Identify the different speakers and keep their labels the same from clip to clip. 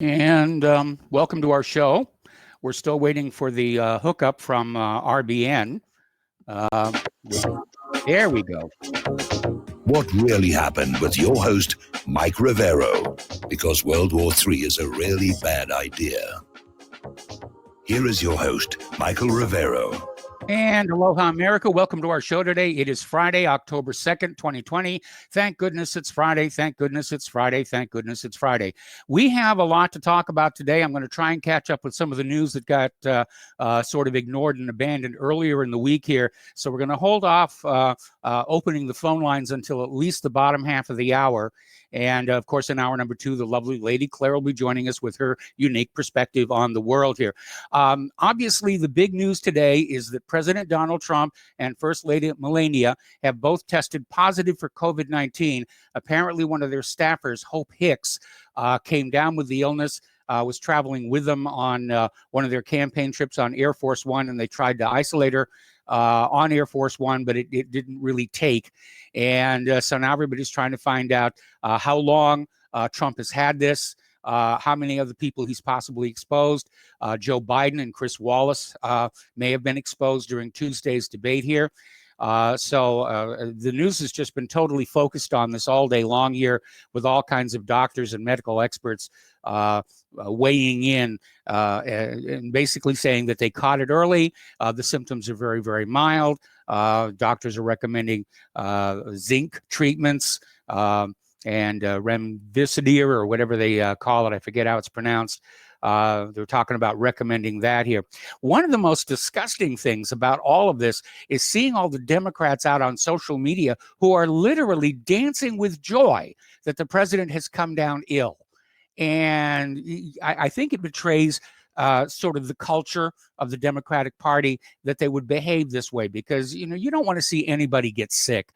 Speaker 1: And welcome to our show. We're still waiting for the hookup from RBN. Uh, there we go.
Speaker 2: What really happened with your host, Mike Rivero, because World War III is a really bad idea. Here is your host, Michael Rivero.
Speaker 1: And aloha, America. Welcome to our show today. It is Friday, October 2nd, 2020. Thank goodness it's Friday. Thank goodness it's Friday. Thank goodness it's Friday. We have a lot to talk about today. I'm going to try and catch up with some of the news that got sort of ignored and abandoned earlier in the week here. So we're going to hold off opening the phone lines until at least the bottom half of the hour. And of course, in hour number 2, the lovely Lady Claire will be joining us with her unique perspective on the world here. Obviously, the big news today is that President Donald Trump and First Lady Melania have both tested positive for COVID-19. Apparently, one of their staffers, Hope Hicks, came down with the illness. Was traveling with them on one of their campaign trips on Air Force One, and they tried to isolate her on Air Force One, but it didn't really take. And so now everybody's trying to find out how long Trump has had this, how many other people he's possibly exposed. Joe Biden and Chris Wallace may have been exposed during Tuesday's debate here. So the news has just been totally focused on this all day long here, with all kinds of doctors and medical experts weighing in and basically saying that they caught it early. The symptoms are very, very mild. Doctors are recommending zinc treatments and remdesivir, or whatever they call it. I forget how it's pronounced. They're talking about recommending that here. One of the most disgusting things about all of this is seeing all the Democrats out on social media who are literally dancing with joy that the president has come down ill. And I think it betrays sort of the culture of the Democratic Party that they would behave this way, because, you know, you don't want to see anybody get sick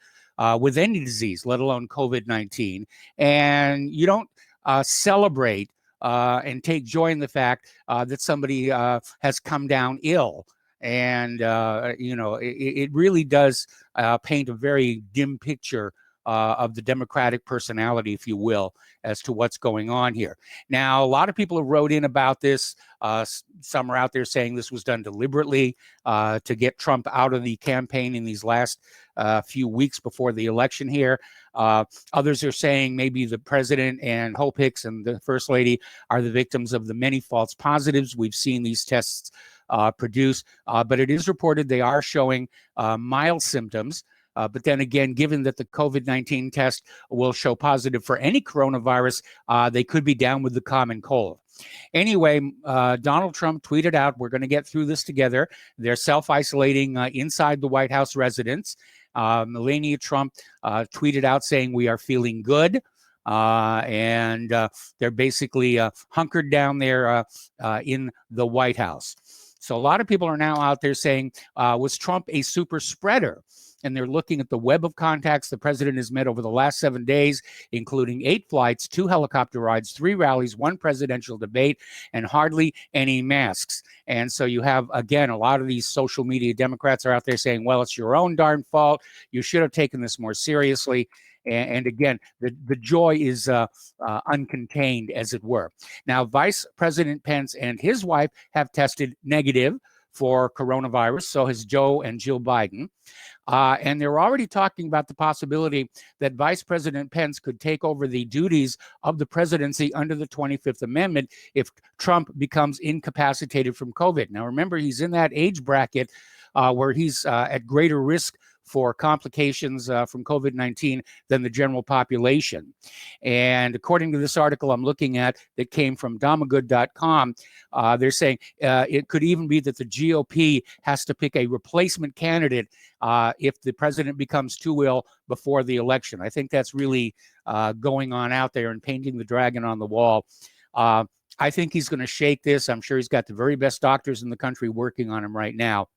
Speaker 1: with any disease, let alone COVID-19. And you don't celebrate and take joy in the fact that somebody has come down ill. And, you know, it really does paint a very dim picture of the Democratic personality, if you will, as to what's going on here. Now, a lot of people have wrote in about this. Some are out there saying this was done deliberately to get Trump out of the campaign in these last few weeks before the election here. Others are saying maybe the president and Hope Hicks and the First Lady are the victims of the many false positives we've seen these tests produce. But it is reported they are showing mild symptoms. But then again, given that the COVID-19 test will show positive for any coronavirus, they could be down with the common cold. Anyway, Donald Trump tweeted out, "We're going to get through this together." They're self-isolating inside the White House residence. Melania Trump tweeted out saying, "We are feeling good." And they're basically hunkered down there in the White House. So a lot of people are now out there saying, was Trump a super spreader? And they're looking at the web of contacts the president has met over the last 7 days, including 8 flights, 2 helicopter rides, 3 rallies, 1 presidential debate, and hardly any masks. And so you have, again, a lot of these social media Democrats are out there saying, well, it's your own darn fault. You should have taken this more seriously. And again, the joy is uncontained, as it were. Now, Vice President Pence and his wife have tested negative for coronavirus. So has Joe and Jill Biden. And they're already talking about the possibility that Vice President Pence could take over the duties of the presidency under the 25th Amendment if Trump becomes incapacitated from COVID. Now, remember, he's in that age bracket where he's at greater risk for complications from COVID-19 than the general population. And according to this article I'm looking at that came from Damagood.com, they're saying it could even be that the GOP has to pick a replacement candidate if the president becomes too ill before the election. I think that's really going on out there and painting the dragon on the wall. I think he's going to shake this. I'm sure he's got the very best doctors in the country working on him right now.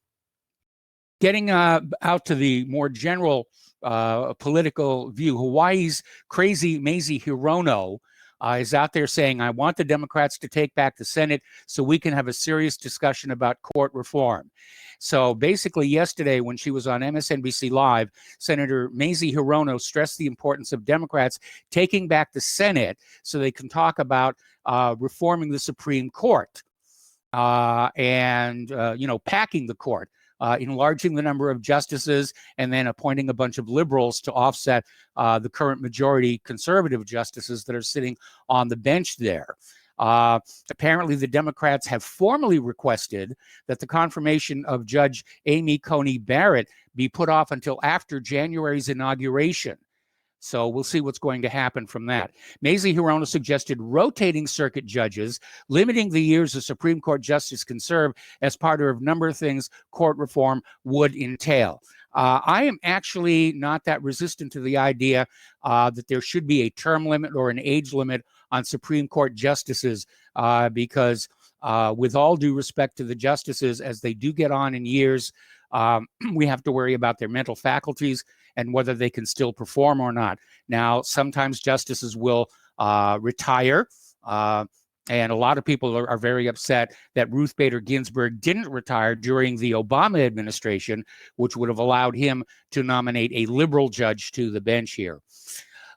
Speaker 1: Getting out to the more general political view, Hawaii's crazy Mazie Hirono is out there saying, I want the Democrats to take back the Senate so we can have a serious discussion about court reform. So basically yesterday when she was on MSNBC Live, Senator Mazie Hirono stressed the importance of Democrats taking back the Senate so they can talk about reforming the Supreme Court and packing the court. Enlarging the number of justices and then appointing a bunch of liberals to offset the current majority conservative justices that are sitting on the bench there. Apparently, the Democrats have formally requested that the confirmation of Judge Amy Coney Barrett be put off until after January's inauguration. So we'll see what's going to happen from that. Mazie Hirono suggested rotating circuit judges, limiting the years a Supreme Court justice can serve as part of a number of things court reform would entail. I am actually not that resistant to the idea that there should be a term limit or an age limit on Supreme Court justices because with all due respect to the justices, as they do get on in years, we have to worry about their mental faculties and whether they can still perform or not. Now, sometimes justices will retire, and a lot of people are very upset that Ruth Bader Ginsburg didn't retire during the Obama administration, which would have allowed him to nominate a liberal judge to the bench here.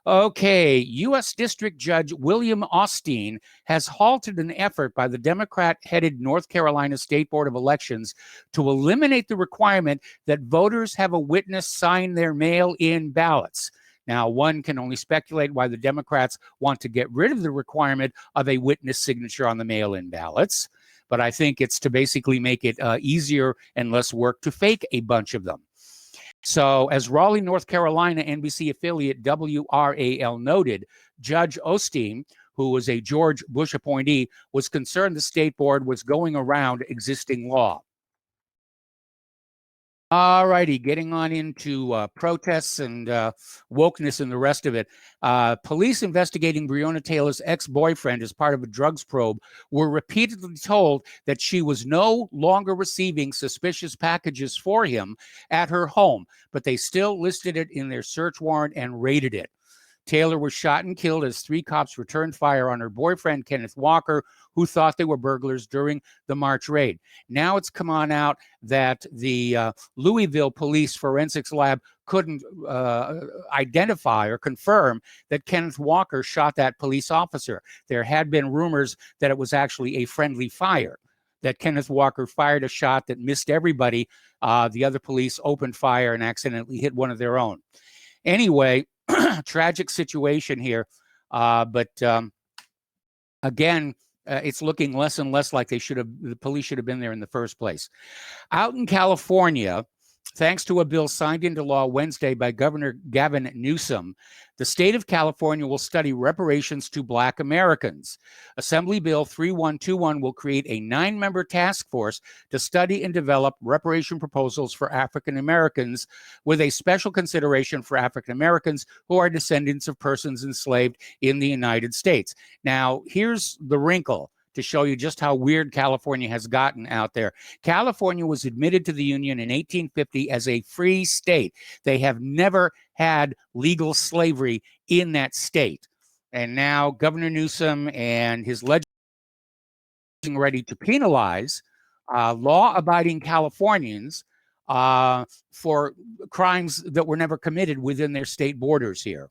Speaker 1: Okay, U.S. District Judge William Osteen has halted an effort by the Democrat-headed North Carolina State Board of Elections to eliminate the requirement that voters have a witness sign their mail-in ballots. Now, one can only speculate why the Democrats want to get rid of the requirement of a witness signature on the mail-in ballots, but I think it's to basically make it easier and less work to fake a bunch of them. So as Raleigh, North Carolina NBC affiliate WRAL noted, Judge Osteen, who was a George Bush appointee, was concerned the state board was going around existing law. All righty, getting on into protests and wokeness and the rest of it. Police investigating Breonna Taylor's ex-boyfriend as part of a drugs probe were repeatedly told that she was no longer receiving suspicious packages for him at her home, but they still listed it in their search warrant and raided it. Taylor was shot and killed as 3 cops returned fire on her boyfriend, Kenneth Walker, who thought they were burglars during the March raid. Now it's come on out that the Louisville Police Forensics Lab couldn't identify or confirm that Kenneth Walker shot that police officer. There had been rumors that it was actually a friendly fire, that Kenneth Walker fired a shot that missed everybody. The other police opened fire and accidentally hit one of their own. Anyway, tragic situation here, but again, it's looking less and less like the police should have been there in the first place. Out in California, thanks to a bill signed into law Wednesday by Governor Gavin Newsom, the state of California will study reparations to Black Americans. Assembly Bill 3121 will create a 9-member task force to study and develop reparation proposals for African Americans, with a special consideration for African Americans who are descendants of persons enslaved in the United States. Now, here's the wrinkle to show you just how weird California has gotten out there. California was admitted to the Union in 1850 as a free state. They have never had legal slavery in that state. And now Governor Newsom and his legislature are ready to penalize law-abiding Californians for crimes that were never committed within their state borders here.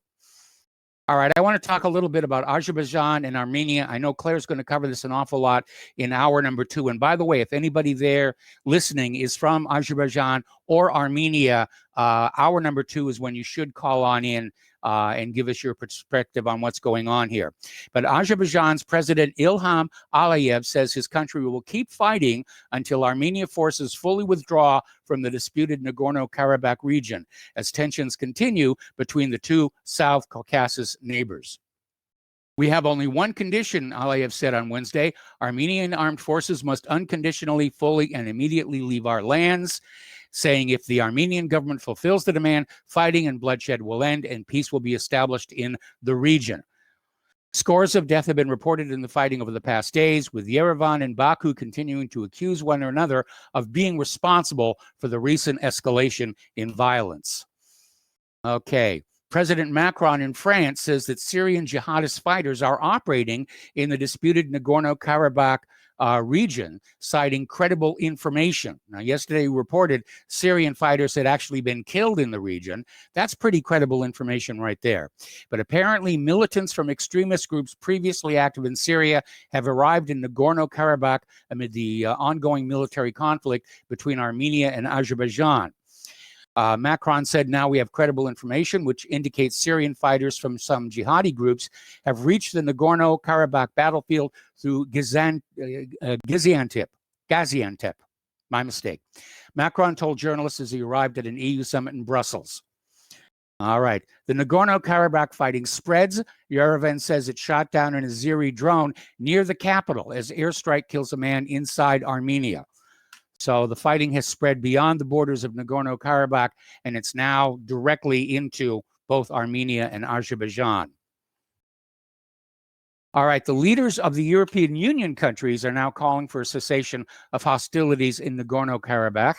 Speaker 1: All right, I want to talk a little bit about Azerbaijan and Armenia. I know Claire's going to cover this an awful lot in hour number 2. And by the way, if anybody there listening is from Azerbaijan or Armenia, hour number 2 is when you should call on in and give us your perspective on what's going on here. But Azerbaijan's President Ilham Aliyev says his country will keep fighting until Armenia forces fully withdraw from the disputed Nagorno-Karabakh region, as tensions continue between the two South Caucasus neighbors. We have only one condition, Aliyev said on Wednesday. Armenian armed forces must unconditionally, fully, and immediately leave our lands, saying if the Armenian government fulfills the demand, fighting and bloodshed will end and peace will be established in the region. Scores of deaths have been reported in the fighting over the past days, with Yerevan and Baku continuing to accuse one another of being responsible for the recent escalation in violence. Okay. President Macron in France says that Syrian jihadist fighters are operating in the disputed Nagorno-Karabakh region, citing credible information. Now, yesterday we reported Syrian fighters had actually been killed in the region. That's pretty credible information right there. But apparently militants from extremist groups previously active in Syria have arrived in Nagorno-Karabakh amid the ongoing military conflict between Armenia and Azerbaijan. Macron said, now we have credible information, which indicates Syrian fighters from some jihadi groups have reached the Nagorno-Karabakh battlefield through Gaziantep. My mistake. Macron told journalists as he arrived at an EU summit in Brussels. All right. The Nagorno-Karabakh fighting spreads. Yerevan says it shot down an Azeri drone near the capital as airstrike kills a man inside Armenia. So the fighting has spread beyond the borders of Nagorno-Karabakh, and it's now directly into both Armenia and Azerbaijan. All right, the leaders of the European Union countries are now calling for a cessation of hostilities in Nagorno-Karabakh.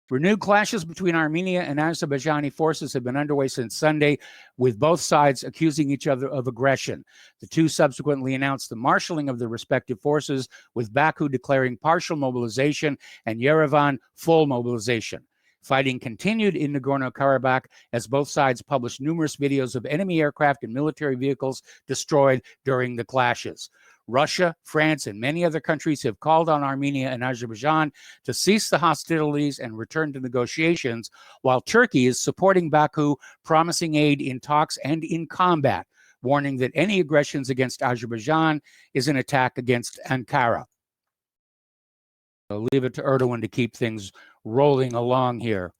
Speaker 1: Renewed clashes between Armenia and Azerbaijani forces have been underway since Sunday, with both sides accusing each other of aggression. The two subsequently announced the marshalling of their respective forces, with Baku declaring partial mobilization and Yerevan full mobilization. Fighting continued in Nagorno-Karabakh as both sides published numerous videos of enemy aircraft and military vehicles destroyed during the clashes. Russia, France, and many other countries have called on Armenia and Azerbaijan to cease the hostilities and return to negotiations, while Turkey is supporting Baku, promising aid in talks and in combat, warning that any aggressions against Azerbaijan is an attack against Ankara. So leave it to Erdogan to keep things rolling along here.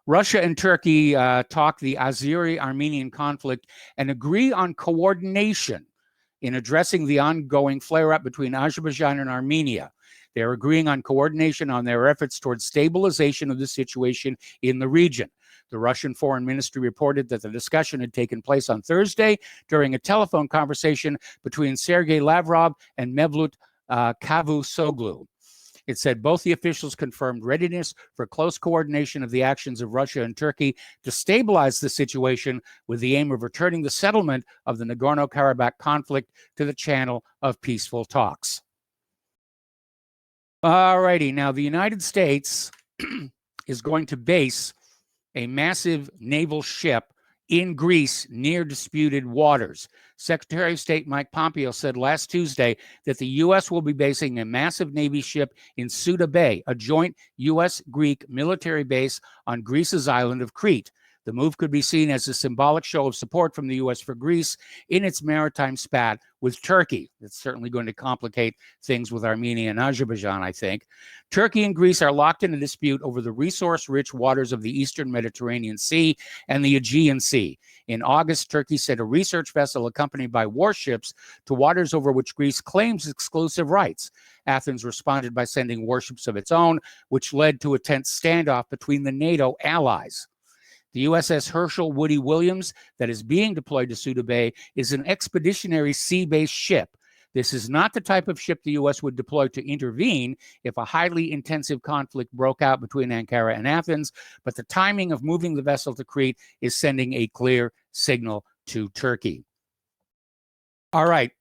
Speaker 1: Russia and Turkey talk the Azeri-Armenian conflict and agree on coordination in addressing the ongoing flare-up between Azerbaijan and Armenia. They're agreeing on coordination on their efforts towards stabilization of the situation in the region. The Russian Foreign Ministry reported that the discussion had taken place on Thursday during a telephone conversation between Sergei Lavrov and Mevlut Cavusoglu. It said both the officials confirmed readiness for close coordination of the actions of Russia and Turkey to stabilize the situation with the aim of returning the settlement of the Nagorno-Karabakh conflict to the channel of peaceful talks. All righty, now the United States is going to base a massive naval ship in Greece near disputed waters. Secretary of State Mike Pompeo said last Tuesday that the U.S. will be basing a massive Navy ship in Souda Bay, a joint U.S.-Greek military base on Greece's island of Crete. The move could be seen as a symbolic show of support from the U.S. for Greece in its maritime spat with Turkey. It's certainly going to complicate things with Armenia and Azerbaijan, I think. Turkey and Greece are locked in a dispute over the resource-rich waters of the eastern Mediterranean Sea and the Aegean Sea. In August, Turkey sent a research vessel accompanied by warships to waters over which Greece claims exclusive rights. Athens responded by sending warships of its own, which led to a tense standoff between the NATO allies. The USS Herschel Woody Williams that is being deployed to Souda Bay is an expeditionary sea-based ship. This is not the type of ship the U.S. would deploy to intervene if a highly intensive conflict broke out between Ankara and Athens, but the timing of moving the vessel to Crete is sending a clear signal to Turkey. All right.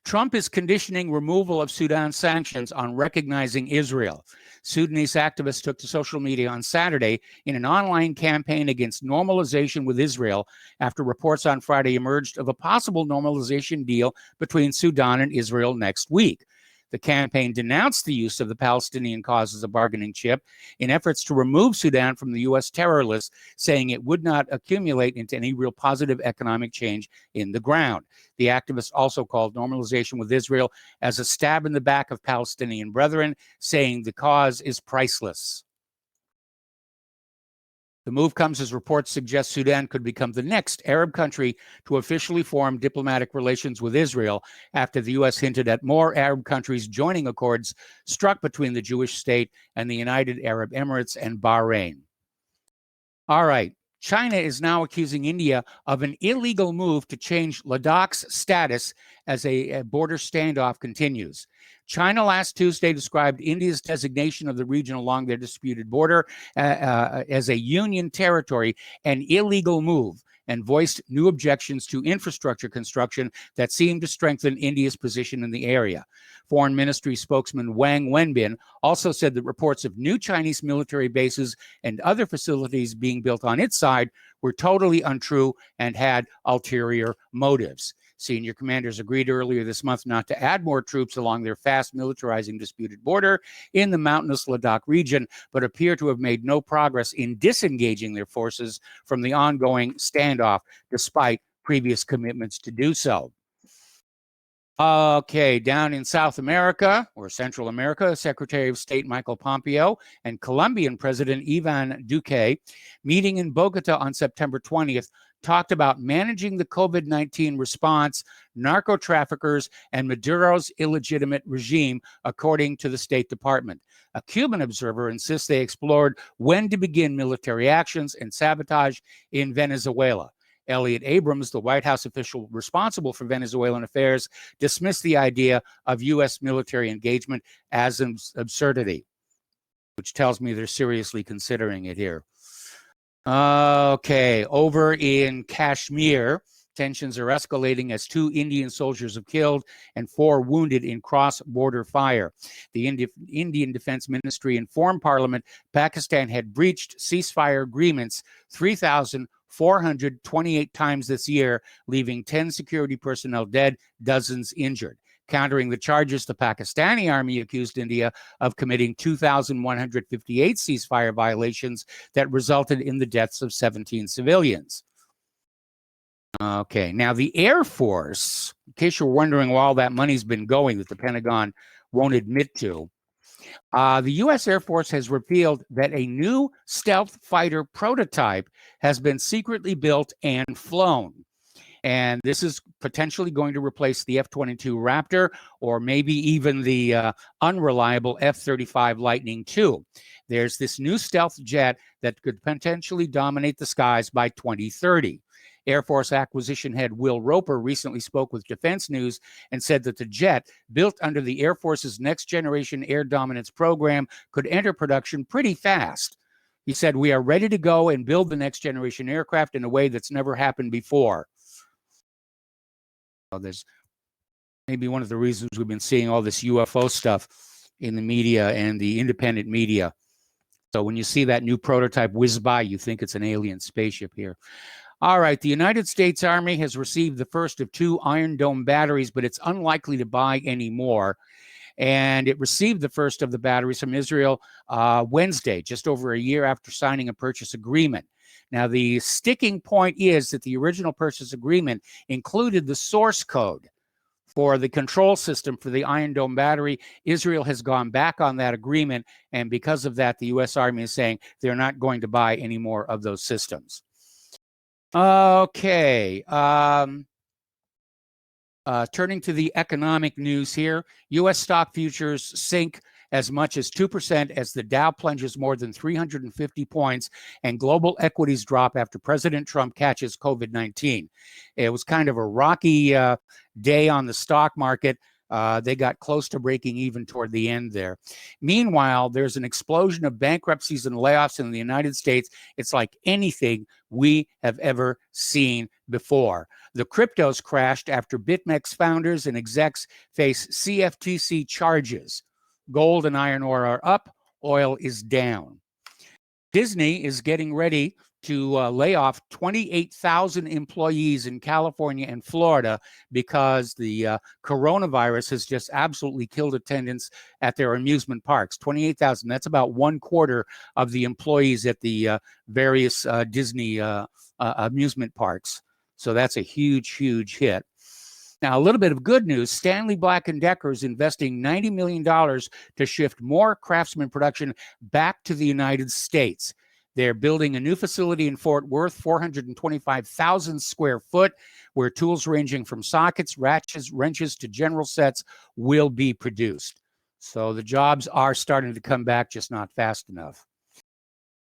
Speaker 1: Trump is conditioning removal of Sudan sanctions on recognizing Israel. Sudanese activists took to social media on Saturday in an online campaign against normalization with Israel after reports on Friday emerged of a possible normalization deal between Sudan and Israel next week. The campaign denounced the use of the Palestinian cause as a bargaining chip in efforts to remove Sudan from the U.S. terror list, saying it would not accumulate into any real positive economic change in the ground. The activists also called normalization with Israel as a stab in the back of Palestinian brethren, saying the cause is priceless. The move comes as reports suggest Sudan could become the next Arab country to officially form diplomatic relations with Israel after the U.S. hinted at more Arab countries joining accords struck between the Jewish state and the United Arab Emirates and Bahrain. All right. China is now accusing India of an illegal move to change Ladakh's status as a border standoff continues. China last Tuesday described India's designation of the region along their disputed border as a Union territory, an illegal move, and voiced new objections to infrastructure construction that seemed to strengthen India's position in the area. Foreign Ministry spokesman Wang Wenbin also said that reports of new Chinese military bases and other facilities being built on its side were totally untrue and had ulterior motives. Senior commanders agreed earlier this month not to add more troops along their fast militarizing disputed border in the mountainous Ladakh region, but appear to have made no progress in disengaging their forces from the ongoing standoff, despite previous commitments to do so. Okay, down in South America, or Central America, Secretary of State Michael Pompeo and Colombian President Ivan Duque, meeting in Bogota on September 20th, talked about managing the COVID-19 response, narco traffickers, and Maduro's illegitimate regime, according to the State Department. A Cuban observer insists they explored when to begin military actions and sabotage in Venezuela. Elliot Abrams, the White House official responsible for Venezuelan affairs, dismissed the idea of U.S. military engagement as an absurdity, which tells me they're seriously considering it here. Okay, over in Kashmir, tensions are escalating as 2 Indian soldiers have killed and 4 wounded in cross-border fire. The Indian Defense Ministry informed Parliament Pakistan had breached ceasefire agreements 3,428 times this year, leaving 10 security personnel dead, dozens injured. Countering the charges, the Pakistani army accused India of committing 2,158 ceasefire violations that resulted in the deaths of 17 civilians. Okay, now the Air Force, in case you're wondering where all that money's been going that the Pentagon won't admit to, the U.S. Air Force has revealed that a new stealth fighter prototype has been secretly built and flown. And this is potentially going to replace the F-22 Raptor or maybe even the unreliable F-35 Lightning II. There's this new stealth jet that could potentially dominate the skies by 2030. Air Force acquisition head Will Roper recently spoke with Defense News and said that the jet, built under the Air Force's Next Generation Air Dominance program, could enter production pretty fast. He said, "We are ready to go and build the next generation aircraft in a way that's never happened before." There's maybe one of the reasons we've been seeing all this UFO stuff in the media and the independent media. So when you see that new prototype whiz by, you think it's an alien spaceship here. All right, the United States Army has received the first of 2 Iron Dome batteries, but it's unlikely to buy any more. And it received the first of the batteries from Israel Wednesday, just over a year after signing a purchase agreement. Now, the sticking point is that the original purchase agreement included the source code for the control system for the Iron Dome battery. Israel has gone back on that agreement, and because of that, the U.S. Army is saying they're not going to buy any more of those systems. Okay. Turning to the economic news here, U.S. stock futures sink as much as 2% as the Dow plunges more than 350 points and global equities drop after President Trump catches COVID-19. It was kind of a rocky day on the stock market. They got close to breaking even toward the end there. Meanwhile, there's an explosion of bankruptcies and layoffs in the United States. It's like anything we have ever seen before. The cryptos crashed after BitMEX founders and execs face CFTC charges. Gold and iron ore are up, oil is down. Disney is getting ready to lay off 28,000 employees in California and Florida because the coronavirus has just absolutely killed attendance at their amusement parks. 28,000, that's about 1/4 of the employees at the various Disney amusement parks. So that's a huge, huge hit. Now, a little bit of good news. Stanley Black & Decker is investing $90 million to shift more Craftsman production back to the United States. They're building a new facility in Fort Worth, 425,000 square foot, where tools ranging from sockets, ratchets, wrenches to general sets will be produced. So the jobs are starting to come back, just not fast enough.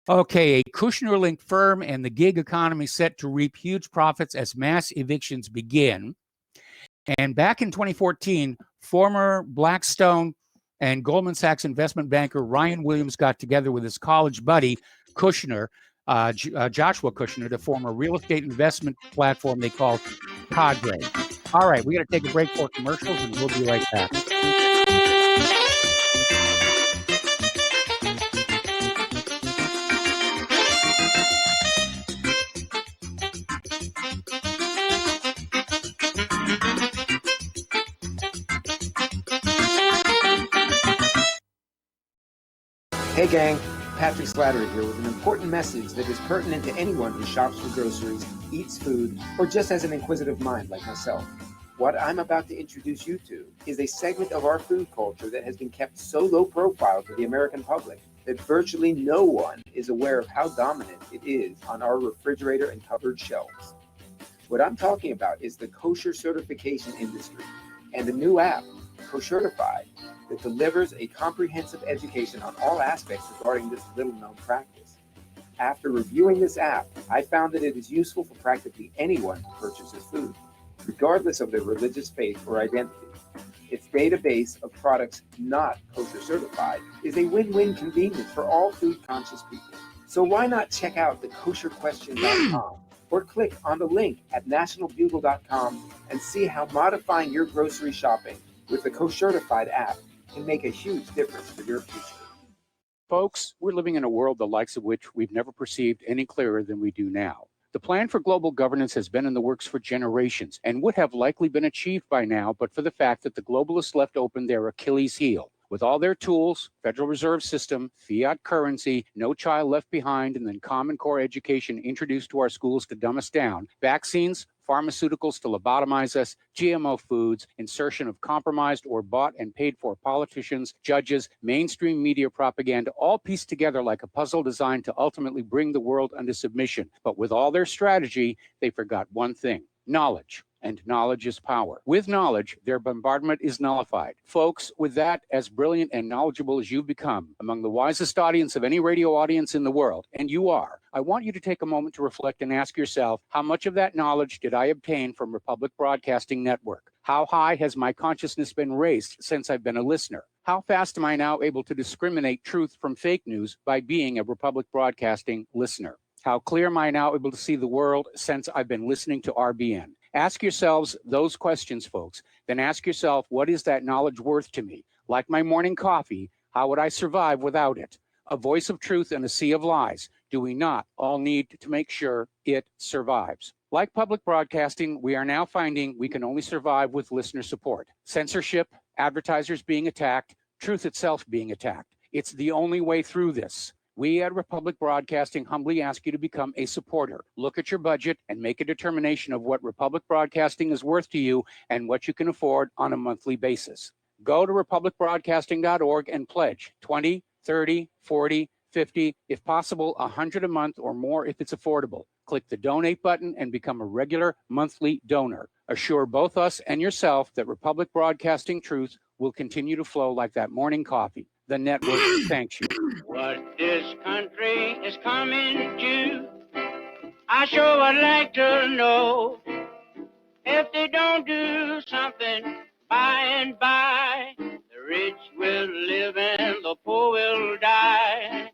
Speaker 1: Okay, a Kushner-linked firm and the gig economy set to reap huge profits as mass evictions begin. And back in 2014, former Blackstone and Goldman Sachs investment banker Ryan Williams got together with his college buddy Kushner, Joshua Kushner, to form a real estate investment platform they called Cadre. All right, we got to take a break for commercials, and we'll be right back.
Speaker 3: Hey gang, Patrick Slattery here with an important message that is pertinent to anyone who shops for groceries, eats food, or just has an inquisitive mind like myself. What I'm about to introduce you to is a segment of our food culture that has been kept so low profile to the American public that virtually no one is aware of how dominant it is on our refrigerator and cupboard shelves. What I'm talking about is the kosher certification industry and the new app, Koshertified, that delivers a comprehensive education on all aspects regarding this little-known practice. After reviewing this app, I found that it is useful for practically anyone who purchases food, regardless of their religious faith or identity. Its database of products not kosher certified is a win-win convenience for all food-conscious people. So why not check out the kosherquestion.com or click on the link at nationalbugle.com and see how modifying your grocery shopping with the Koshertified app can make a huge difference for your future.
Speaker 1: Folks, we're living in a world the likes of which we've never perceived any clearer than we do now. The plan for global governance has been in the works for generations and would have likely been achieved by now, but for the fact that the globalists left open their Achilles heel. With all their tools, Federal Reserve System, fiat currency, no child left behind, and then Common Core education introduced to our schools to dumb us down, vaccines, pharmaceuticals to lobotomize us, GMO foods, insertion of compromised or bought and paid for politicians, judges, mainstream media propaganda, all pieced together like a puzzle designed to ultimately bring the world under submission. But with all their strategy, they forgot one thing: knowledge. And knowledge is power. With knowledge, their bombardment is nullified. Folks, with that, as brilliant and knowledgeable as you've become, among the wisest audience of any radio audience in the world, and you are, I want you to take a moment to reflect and ask yourself, how much of that knowledge did I obtain from Republic Broadcasting Network? How high has my consciousness been raised since I've been a listener? How fast am I now able to discriminate truth from fake news by being a Republic Broadcasting listener? How clear am I now able to see the world since I've been listening to RBN? Ask yourselves those questions, folks. Then ask yourself, what is that knowledge worth to me? Like my morning coffee, how would I survive without it? A voice of truth in a sea of lies. Do we not all need to make sure it survives? Like public broadcasting, we are now finding we can only survive with listener support. Censorship, advertisers being attacked, truth itself being attacked. It's the only way through this. We at Republic Broadcasting humbly ask you to become a supporter. Look at your budget and make a determination of what Republic Broadcasting is worth to you and what you can afford on a monthly basis. Go to republicbroadcasting.org and pledge 20, 30, 40, 50, if possible, 100 a month or more if it's affordable. Click the donate button and become a regular monthly donor. Assure both us and yourself that Republic Broadcasting truth will continue to flow like that morning coffee. The network thanks you.
Speaker 4: What this country is coming to, I sure would like to know. If they don't do something by and by, the rich will live and the poor will die.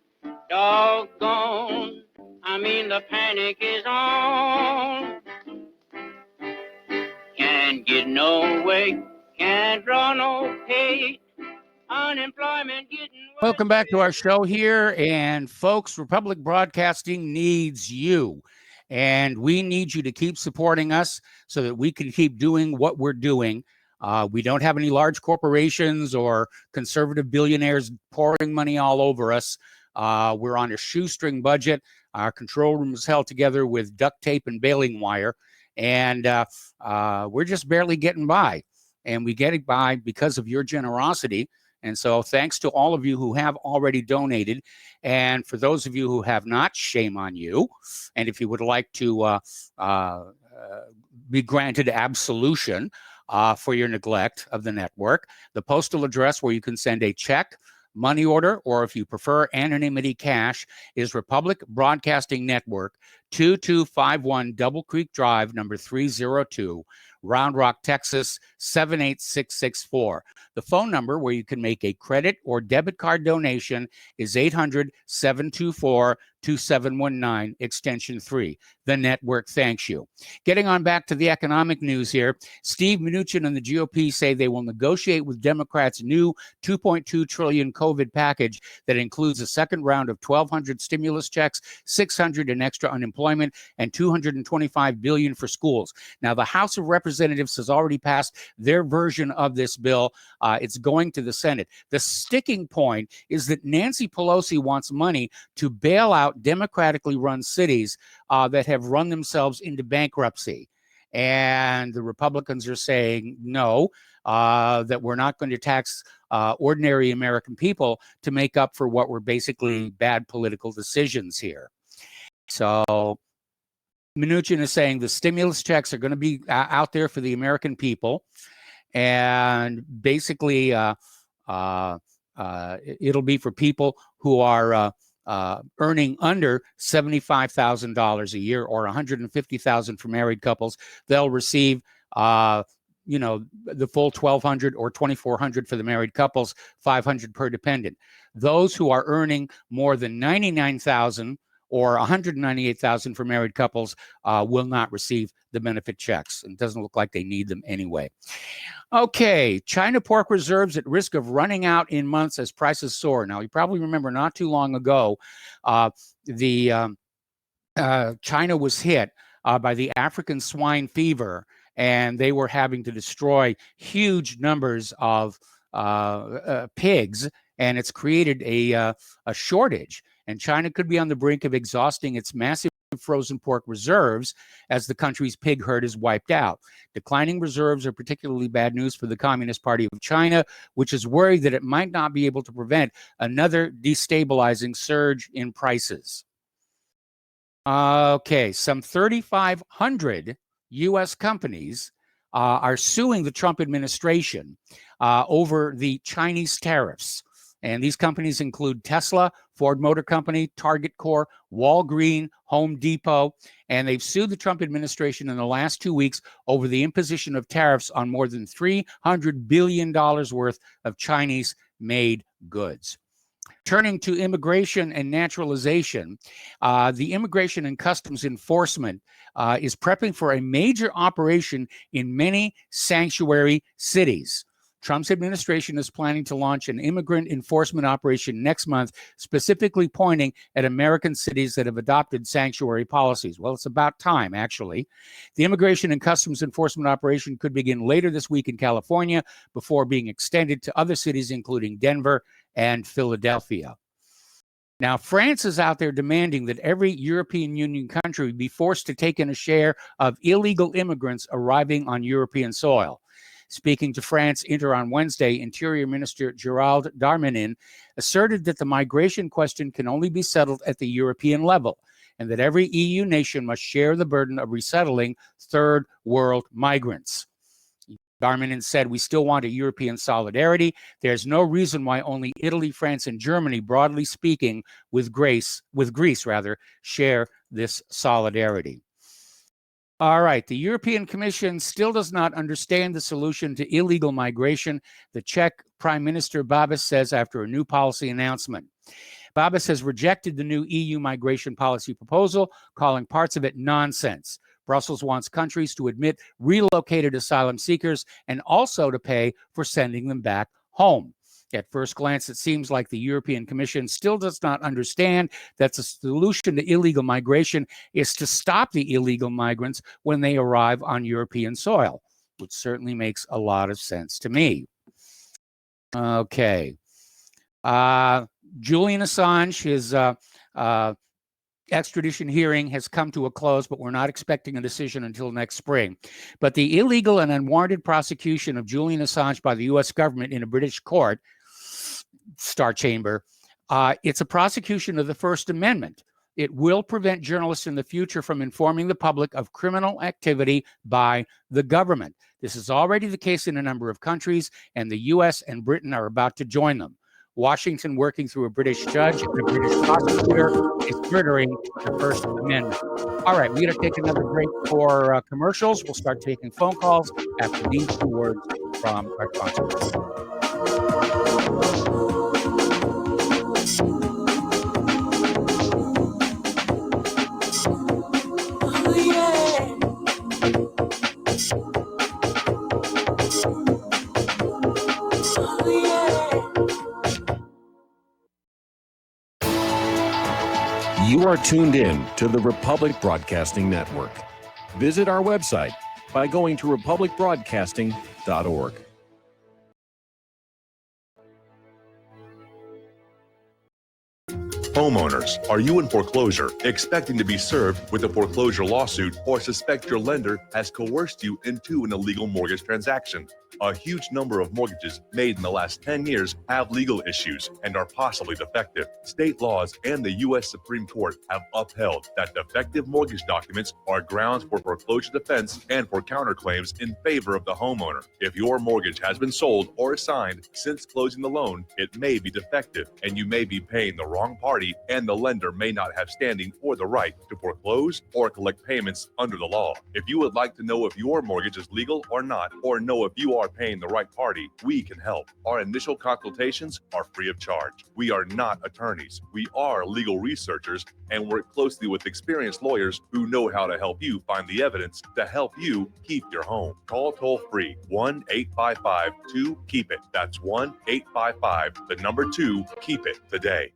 Speaker 4: Doggone, the panic is on. Can't get no way, can't draw no pay. Unemployment getting worse.
Speaker 1: Welcome back to our show here. And folks, Republic Broadcasting needs you. And we need you to keep supporting us so that we can keep doing what we're doing. We don't have any large corporations or conservative billionaires pouring money all over us. We're on a shoestring budget. Our control room is held together with duct tape and baling wire. And we're just barely getting by. And we get it by because of your generosity. And so thanks to all of you who have already donated. And for those of you who have not, shame on you. And if you would like to be granted absolution for your neglect of the network, the postal address where you can send a check money order, or if you prefer anonymity cash, is Republic Broadcasting Network, 2251 Double Creek Drive, number 302, Round Rock, Texas, 78664. The phone number where you can make a credit or debit card donation is 800-724-2719, extension 3. The network thanks you. Getting on back to the economic news here, Steve Mnuchin and the GOP say they will negotiate with Democrats' new $2.2 trillion COVID package that includes a second round of 1,200 stimulus checks, 600 in extra unemployment, and $225 billion for schools. Now, the House of Representatives has already passed their version of this bill. It's going to the Senate. The sticking point is that Nancy Pelosi wants money to bail out democratically run cities that have run themselves into bankruptcy. And the Republicans are saying no, that we're not going to tax ordinary American people to make up for what were basically bad political decisions here. So Mnuchin is saying the stimulus checks are going to be out there for the American people. And basically, it'll be for people who are earning under $75,000 a year, or $150,000 for married couples. They'll receive, the full $1,200 or $2,400 for the married couples, $500 per dependent. Those who are earning more than $99,000 or $198,000 for married couples will not receive the benefit checks. It doesn't look like they need them anyway. Okay, China pork reserves at risk of running out in months as prices soar. Now, you probably remember not too long ago, China was hit by the African swine fever, and they were having to destroy huge numbers of pigs, and it's created a shortage. And China could be on the brink of exhausting its massive frozen pork reserves as the country's pig herd is wiped out. Declining reserves are particularly bad news for the Communist Party of China, which is worried that it might not be able to prevent another destabilizing surge in prices. Okay, some 3,500 U.S. companies are suing the Trump administration over the Chinese tariffs. And these companies include Tesla, Ford Motor Company, Target Corp, Walgreens, Home Depot, and they've sued the Trump administration in the last 2 weeks over the imposition of tariffs on more than $300 billion worth of Chinese-made goods. Turning to immigration and naturalization, the Immigration and Customs Enforcement is prepping for a major operation in many sanctuary cities. Trump's administration is planning to launch an immigrant enforcement operation next month, specifically pointing at American cities that have adopted sanctuary policies. Well, it's about time, actually. The Immigration and Customs Enforcement operation could begin later this week in California before being extended to other cities, including Denver and Philadelphia. Now, France is out there demanding that every European Union country be forced to take in a share of illegal immigrants arriving on European soil. Speaking to France Inter on Wednesday, Interior Minister Gerald Darmanin asserted that the migration question can only be settled at the European level, and that every EU nation must share the burden of resettling third world migrants. Darmanin said, "We still want a European solidarity. There's no reason why only Italy, France, and Germany, broadly speaking, with Greece, share this solidarity." All right, the European Commission still does not understand the solution to illegal migration, the Czech Prime Minister Babis says after a new policy announcement. Babis has rejected the new EU migration policy proposal, calling parts of it nonsense. Brussels wants countries to admit relocated asylum seekers and also to pay for sending them back home. At first glance, it seems like the European Commission still does not understand that the solution to illegal migration is to stop the illegal migrants when they arrive on European soil, which certainly makes a lot of sense to me. Okay. Julian Assange, his extradition hearing has come to a close, but we're not expecting a decision until next spring. But the illegal and unwarranted prosecution of Julian Assange by the U.S. government in a British court, Star Chamber, it's a prosecution of the First Amendment. It will prevent journalists in the future from informing the public of criminal activity by the government. This is already the case in a number of countries, and the U.S. and Britain are about to join them. Washington working through a British judge and a British prosecutor is murdering the First Amendment. All right, we're going to take another break for commercials. We'll start taking phone calls after these two words from our sponsors.
Speaker 5: You are tuned in to the Republic Broadcasting Network. Visit our website by going to republicbroadcasting.org.
Speaker 6: Homeowners, are you in foreclosure, expecting to be served with a foreclosure lawsuit, or suspect your lender has coerced you into an illegal mortgage transaction? A huge number of mortgages made in the last 10 years have legal issues and are possibly defective. State laws and the U.S. Supreme Court have upheld that defective mortgage documents are grounds for foreclosure defense and for counterclaims in favor of the homeowner. If your mortgage has been sold or assigned since closing the loan, it may be defective and you may be paying the wrong party, and the lender may not have standing or the right to foreclose or collect payments under the law. If you would like to know if your mortgage is legal or not, or know if you are paying the right party, we can help. Our initial consultations are free of charge. We are not attorneys. We are legal researchers and work closely with experienced lawyers who know how to help you find the evidence to help you keep your home. Call toll free 1-855-2-KEEP-IT. That's 1-855-2-KEEP-IT today.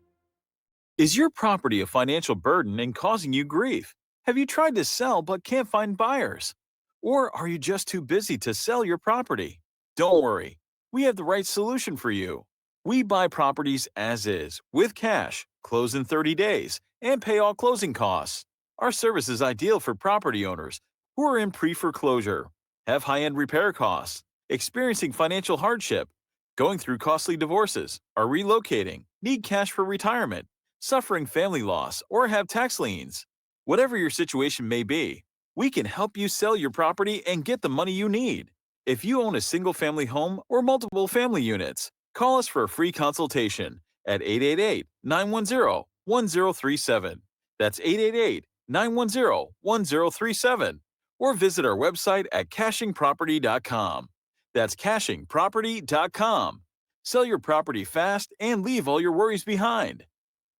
Speaker 7: Is your property a financial burden and causing you grief? Have you tried to sell but can't find buyers? Or are you just too busy to sell your property? Don't worry, we have the right solution for you. We buy properties as is, with cash, close in 30 days, and pay all closing costs. Our service is ideal for property owners who are in pre-foreclosure, have high-end repair costs, experiencing financial hardship, going through costly divorces, are relocating, need cash for retirement, suffering family loss, or have tax liens. Whatever your situation may be, we can help you sell your property and get the money you need. If you own a single-family home or multiple family units, call us for a free consultation at 888-910-1037. That's 888-910-1037. Or visit our website at cashingproperty.com. That's cashingproperty.com. Sell your property fast and leave all your worries behind.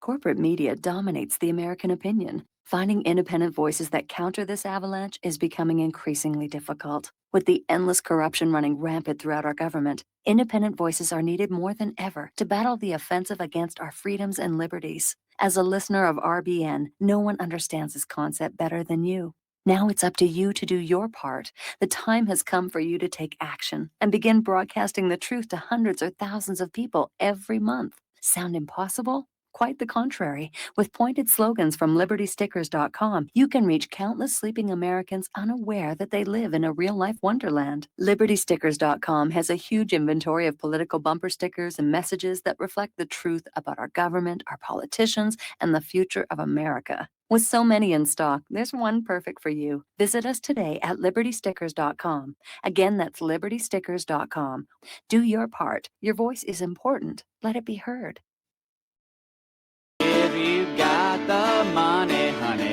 Speaker 8: Corporate media dominates the American opinion. Finding independent voices that counter this avalanche is becoming increasingly difficult. With the endless corruption running rampant throughout our government, independent voices are needed more than ever to battle the offensive against our freedoms and liberties. As a listener of RBN, no one understands this concept better than you. Now it's up to you to do your part. The time has come for you to take action and begin broadcasting the truth to hundreds or thousands of people every month. Sound impossible? Quite the contrary. With pointed slogans from LibertyStickers.com, you can reach countless sleeping Americans unaware that they live in a real-life wonderland. LibertyStickers.com has a huge inventory of political bumper stickers and messages that reflect the truth about our government, our politicians, and the future of America. With so many in stock, there's one perfect for you. Visit us today at LibertyStickers.com. Again, that's LibertyStickers.com. Do your part. Your voice is important. Let it be heard.
Speaker 9: If you got the money, honey,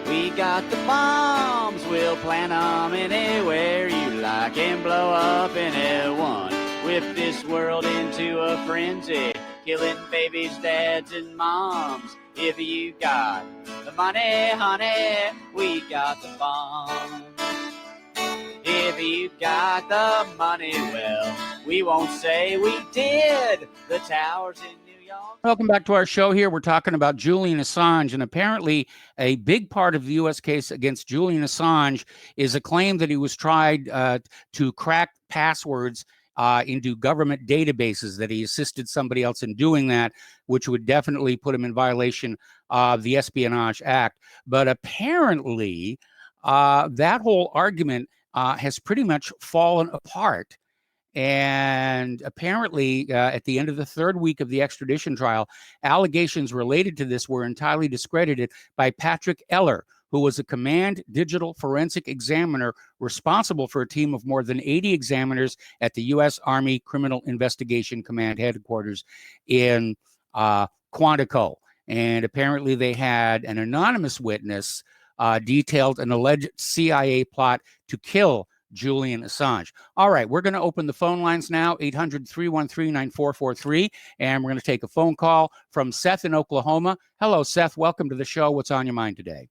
Speaker 9: we got the bombs. We'll plant them anywhere you like and blow up anyone. Whip this world into a frenzy, killing babies, dads, and moms. If you got the money, honey, we got the bombs. If you got the money, well, we won't say we did. The towers in New York.
Speaker 1: Welcome back to our show here. We're talking about Julian Assange, and apparently a big part of the U.S. case against Julian Assange is a claim that he was tried to crack passwords into government databases, that he assisted somebody else in doing that, which would definitely put him in violation of the Espionage Act. But apparently that whole argument has pretty much fallen apart. And apparently, at the end of the third week of the extradition trial, allegations related to this were entirely discredited by Patrick Eller, who was a command digital forensic examiner responsible for a team of more than 80 examiners at the U.S. Army Criminal Investigation Command headquarters in Quantico. And apparently they had an anonymous witness detailed an alleged CIA plot to kill Julian Assange. All right, we're going to open the phone lines now, 800-313-9443, and we're going to take a phone call from Seth in Oklahoma. Hello, Seth. Welcome to the show. What's on your mind today?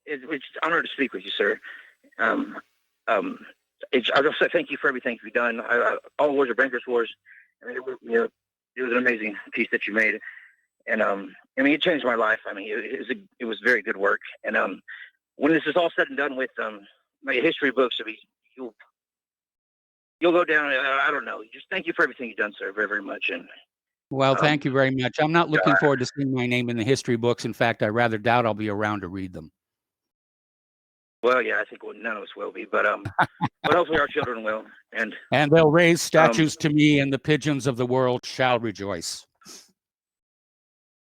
Speaker 10: It's an honor to speak with you, sir. I just say thank you for everything you've done. All Wars are Bankers Wars. I mean, it was an amazing piece that you made, and I mean, it changed my life. I mean, it was very good work, and when this is all said and done with my history books, you'll go down. I don't know. Just thank you for everything you've done, sir, very, very much. And
Speaker 1: well, thank you very much. I'm not looking forward to seeing my name in the history books. In fact, I rather doubt I'll be around to read them.
Speaker 10: Well, yeah, I think none of us will be, but hopefully our children will. And
Speaker 1: they'll raise statues to me, and the pigeons of the world shall rejoice.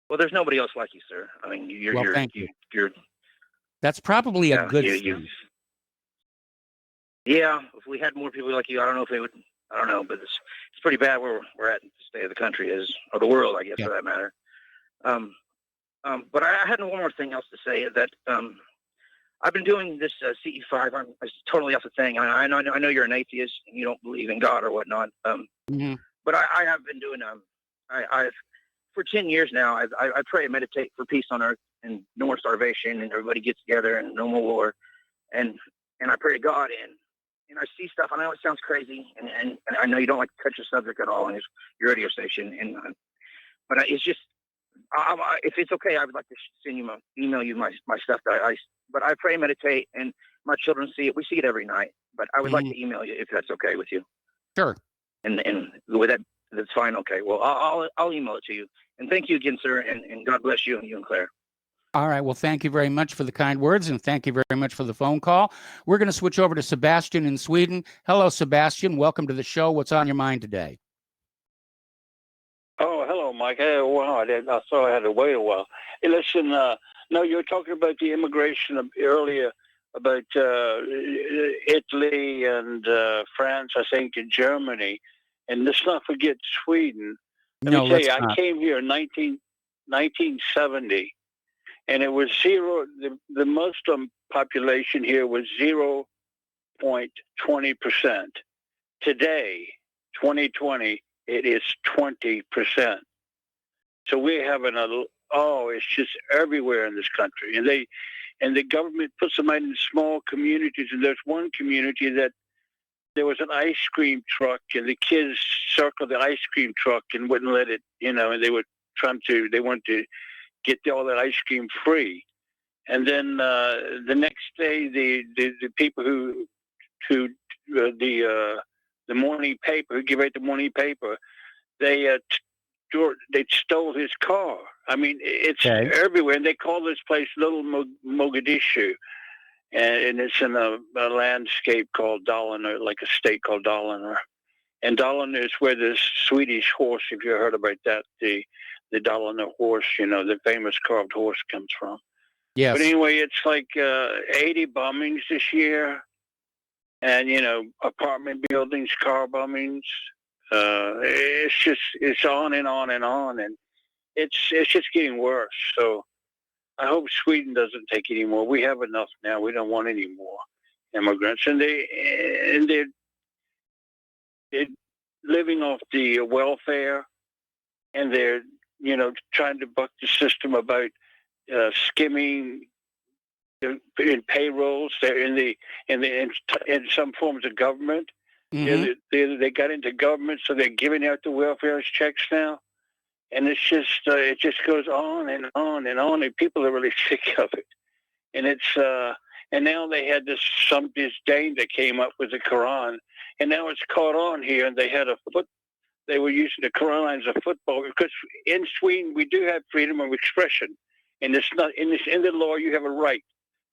Speaker 10: Well, there's nobody else like you, sir. I mean,
Speaker 1: thank you.
Speaker 10: You're
Speaker 1: That's probably a good thing.
Speaker 10: Yeah, if we had more people like you, I don't know if they would. I don't know, but it's pretty bad where we're at. The state of the country is, or the world, I guess, for that matter. But I had one more thing else to say that I've been doing this CE5. I'm totally off the thing. I know you're an atheist and you don't believe in God or whatnot. But I have been doing I've for 10 years now. I pray and meditate for peace on earth and no more starvation, and everybody gets together and no more war. And I pray to God, and I see stuff. I know it sounds crazy, and I know you don't like to touch the subject at all on your radio station. But it's just, if it's okay, I would like to email you my stuff that but I pray and meditate, and my children see it. We see it every night. But I would like to email you if that's okay with you.
Speaker 1: Sure.
Speaker 10: And with that, that's fine. Okay. Well, I'll email it to you. And thank you again, sir. And God bless you and Claire.
Speaker 1: All right. Well, thank you very much for the kind words, and thank you very much for the phone call. We're going to switch over to Sebastian in Sweden. Hello, Sebastian. Welcome to the show. What's on your mind today?
Speaker 11: Oh, hello, Mike. Wow, I thought I had to wait a while. Hey, listen, no, you were talking about the immigration earlier, about Italy and France, I think, and Germany. And let's not forget Sweden. Let me tell you, I came here in 1970, and it was zero. The Muslim population here was 0.20%. Today, 2020, it is 20%. So we're having it's just everywhere in this country. And the government puts them out in small communities. And there's one community that there was an ice cream truck, and the kids circled the ice cream truck and wouldn't let it, and they would they wanted to get all that ice cream free. And then the next day, the people who the morning paper, who give out the morning paper, they stole his car. I mean, it's everywhere. And they call this place Little Mogadishu. And it's in a landscape called Dalarna, like a state called Dalarna. And Dalarna is where the Swedish horse, if you heard about that, the Dalarna horse, the famous carved horse comes from.
Speaker 1: Yes.
Speaker 11: But anyway, it's like 80 bombings this year. And, apartment buildings, car bombings. It's on and on and on. And it's just getting worse. So I hope Sweden doesn't take any more. We have enough now. We don't want any more immigrants. And they're living off the welfare, and they're, trying to buck the system about skimming in payrolls. They're in some forms of government. Mm-hmm. They got into government, so they're giving out the welfare checks now. And it's just, it just goes on and on and on, and people are really sick of it. And it's, and now they had this Dane that came up with the Quran, and now it's caught on here, and they had they were using the Quran as a football, because in Sweden, we do have freedom of expression. And it's not, in the law, you have a right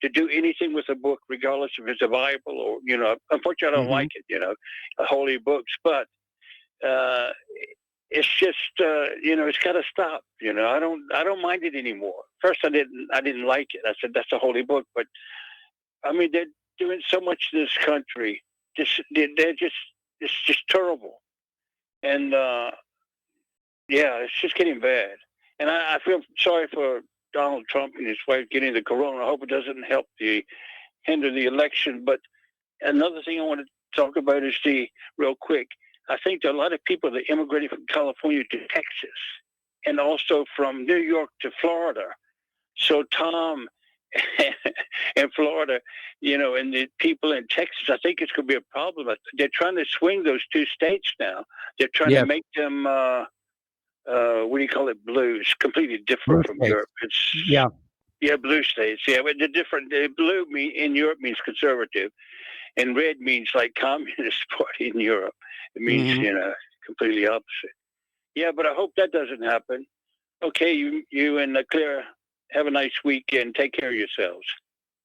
Speaker 11: to do anything with a book, regardless if it's a Bible or, unfortunately, I don't like it, holy books, but, it's just, it's got to stop. I don't mind it anymore. first I didn't like it. I said that's a holy book, but I mean they're doing so much to this country. It's just terrible, and it's just getting bad. And I feel sorry for Donald Trump and his wife getting the corona. I hope it doesn't hinder the election. But another thing I want to talk about is real quick. I think there are a lot of people that immigrated from California to Texas and also from New York to Florida. So Tom in Florida, and the people in Texas, I think it's going to be a problem. They're trying to swing those two states now. They're trying to make them, what do you call it, blues, completely different from Europe. It's blue states. Yeah, but they're different. The blue in Europe means conservative, and red means like Communist Party in Europe. It means, completely opposite. Yeah, but I hope that doesn't happen. Okay, you and Claire, have a nice weekend. Take care of yourselves.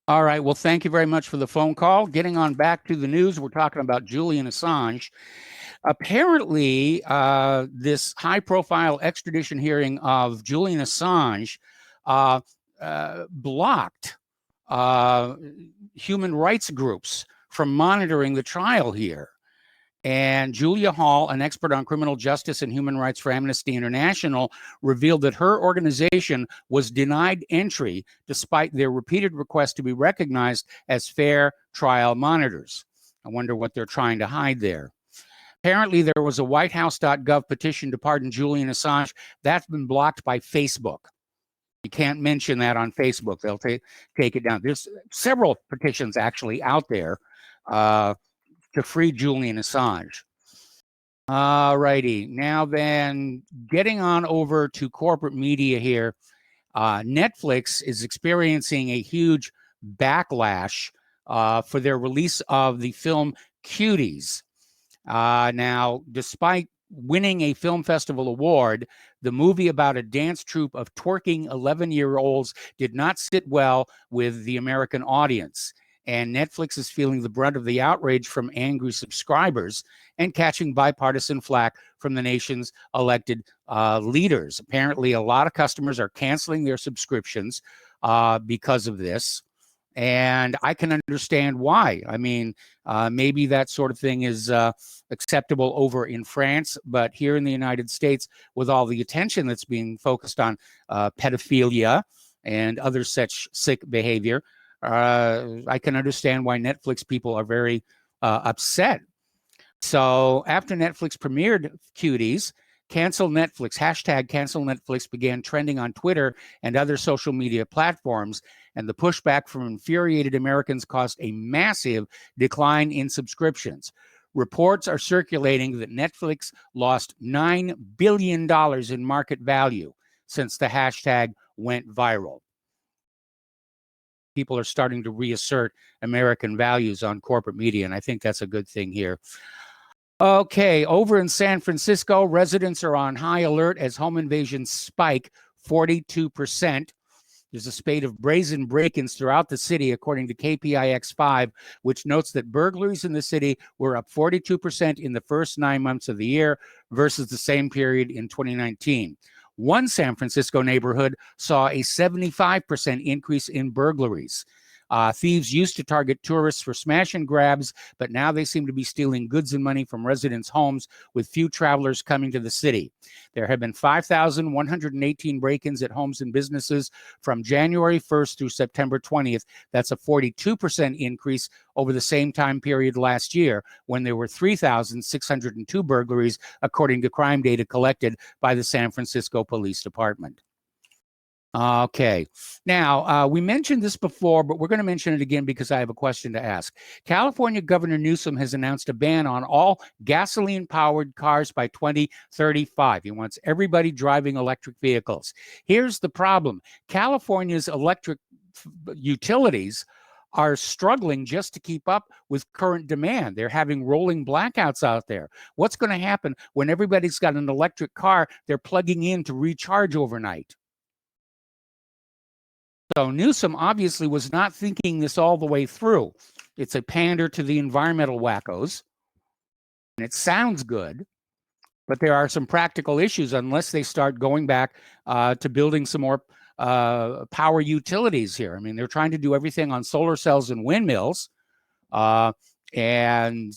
Speaker 1: All right. Well, thank you very much for the phone call. Getting on back to the news, we're talking about Julian Assange. Apparently, this high-profile extradition hearing of Julian Assange blocked human rights groups from monitoring the trial here. And Julia Hall, an expert on criminal justice and human rights for Amnesty International, revealed that her organization was denied entry despite their repeated requests to be recognized as fair trial monitors. I wonder what they're trying to hide there. Apparently, there was a whitehouse.gov petition to pardon Julian Assange. That's been blocked by Facebook. You can't mention that on Facebook. They'll take it down. There's several petitions actually out there to free Julian Assange. All righty. Now then, getting on over to corporate media here. Netflix is experiencing a huge backlash for their release of the film Cuties. Now, despite winning a film festival award, the movie about a dance troupe of twerking 11-year-olds did not sit well with the American audience. And Netflix is feeling the brunt of the outrage from angry subscribers and catching bipartisan flack from the nation's elected leaders. Apparently, a lot of customers are canceling their subscriptions because of this. And I can understand why. I mean, maybe that sort of thing is acceptable over in France, but here in the United States, with all the attention that's being focused on pedophilia and other such sick behavior, I can understand why Netflix people are very upset. So after Netflix premiered Cuties, Cancel Netflix, hashtag Cancel Netflix began trending on Twitter and other social media platforms, and the pushback from infuriated Americans caused a massive decline in subscriptions. Reports are circulating that Netflix lost $9 billion in market value since the hashtag went viral. People are starting to reassert American values on corporate media, and I think that's a good thing here. Okay, over in San Francisco, residents are on high alert as home invasions spike 42%. There's a spate of brazen break-ins throughout the city, according to KPIX5, which notes that burglaries in the city were up 42% in the first 9 months of the year versus the same period in 2019. One San Francisco neighborhood saw a 75% increase in burglaries. Thieves used to target tourists for smash and grabs, but now they seem to be stealing goods and money from residents' homes, with few travelers coming to the city. There have been 5,118 break-ins at homes and businesses from January 1st through September 20th. That's a 42% increase over the same time period last year, when there were 3,602 burglaries, according to crime data collected by the San Francisco Police Department. Okay. Now, we mentioned this before, but we're going to mention it again because I have a question to ask. California Governor Newsom has announced a ban on all gasoline-powered cars by 2035. He wants everybody driving electric vehicles. Here's the problem. California's electric utilities are struggling just to keep up with current demand. They're having rolling blackouts out there. What's going to happen when everybody's got an electric car they're plugging in to recharge overnight? So Newsom obviously was not thinking this all the way through. It's a pander to the environmental wackos, and it sounds good, but there are some practical issues unless they start going back to building some more power utilities here. I mean, they're trying to do everything on solar cells and windmills. And,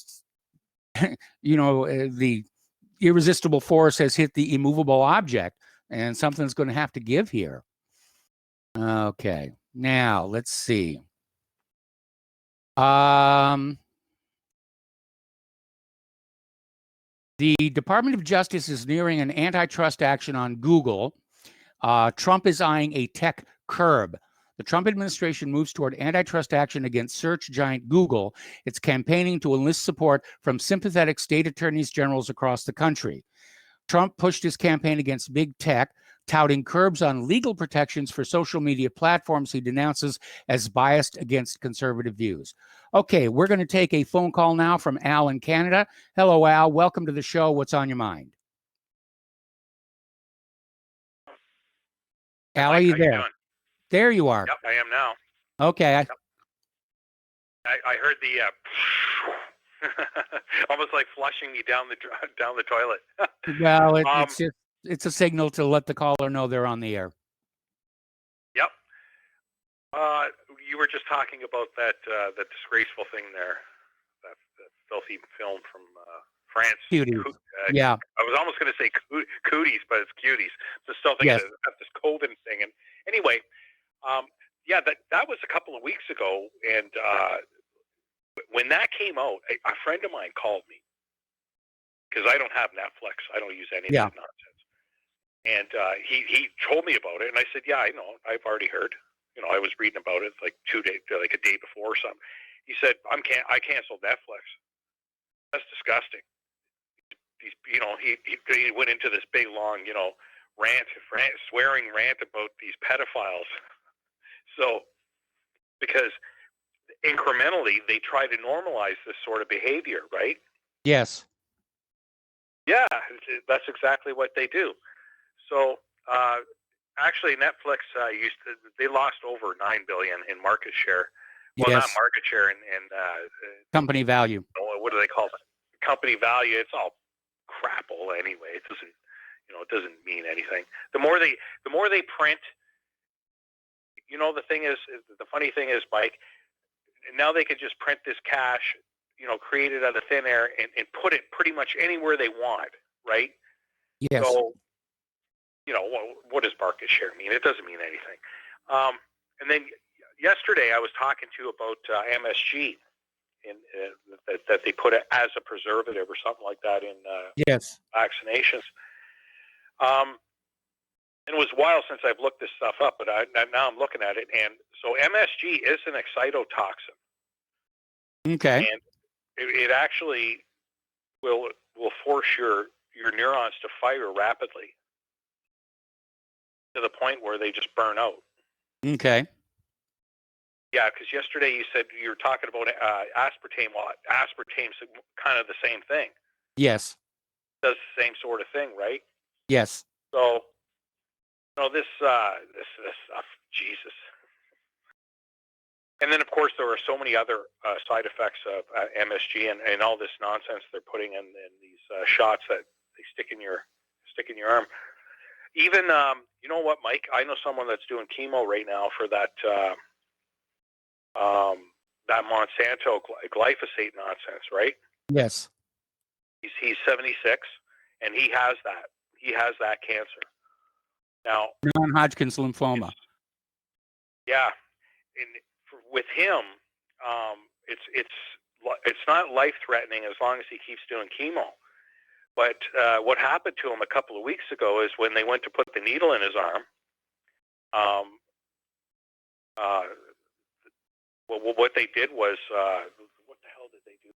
Speaker 1: the irresistible force has hit the immovable object, and something's going to have to give here. Okay, now let's see. The Department of Justice is nearing an antitrust action on Google. Trump is eyeing a tech curb. The Trump administration moves toward antitrust action against search giant Google. It's campaigning to enlist support from sympathetic state attorneys generals across the country. Trump pushed his campaign against big tech, touting curbs on legal protections for social media platforms he denounces as biased against conservative views. Okay, we're going to take a phone call now from Al in Canada. Hello, Al. Welcome to the show. What's on your mind? Al, are you there? There you are.
Speaker 12: Yep, I am now.
Speaker 1: Okay.
Speaker 12: Yep. I heard the almost like flushing me down the toilet.
Speaker 1: Well, it's a signal to let the caller know they're on the air.
Speaker 12: Yep. You were just talking about that disgraceful thing there, that filthy film from France.
Speaker 1: Cuties. Yeah.
Speaker 12: I was almost going to say cooties, but it's cuties. So still thinking
Speaker 1: Yes.
Speaker 12: of this Colvin thing. And anyway, that was a couple of weeks ago, and when that came out, a friend of mine called me because I don't have Netflix. I don't use any of that nonsense. And he told me about it, and I said, "Yeah, I know. I've already heard. I was reading about it like a day before or something." He said, "I canceled Netflix. That's disgusting." He went into this big long swearing rant about these pedophiles. So, because incrementally they try to normalize this sort of behavior, right?
Speaker 1: Yes.
Speaker 12: Yeah, that's exactly what they do. So, actually, Netflix they lost over $9 billion in market share. Well,
Speaker 1: Yes.
Speaker 12: not market share, and
Speaker 1: Company value.
Speaker 12: what do they call it? Company value. It's all crapple anyway. It doesn't mean anything. The more they print, the funny thing is, Mike, now they could just print this cash, create it out of thin air and put it pretty much anywhere they want, right?
Speaker 1: Yes.
Speaker 12: So, what does market share mean? It doesn't mean anything. And then yesterday I was talking to you about MSG, that they put it as a preservative or something like that in
Speaker 1: Yes.
Speaker 12: vaccinations. And it was a while since I've looked this stuff up, but now I'm looking at it, and so MSG is an excitotoxin.
Speaker 1: Okay.
Speaker 12: And it actually will force your neurons to fire rapidly to the point where they just burn out.
Speaker 1: Okay.
Speaker 12: Yeah, because yesterday you said you were talking about aspartame. Well, aspartame's kind of the same thing.
Speaker 1: Yes.
Speaker 12: Does the same sort of thing, right?
Speaker 1: Yes.
Speaker 12: So, this stuff, Jesus. And then, of course, there are so many other side effects of MSG and all this nonsense they're putting in these shots that they stick in your arm. Even, you know what, Mike? I know someone that's doing chemo right now for that Monsanto glyphosate nonsense, right?
Speaker 1: Yes.
Speaker 12: He's 76, and he has that. He has that cancer. Now,
Speaker 1: Non-Hodgkin's lymphoma.
Speaker 12: Yeah, and with him, it's not life-threatening as long as he keeps doing chemo. But what happened to him a couple of weeks ago is when they went to put the needle in his arm. What they did was, what the hell did they do?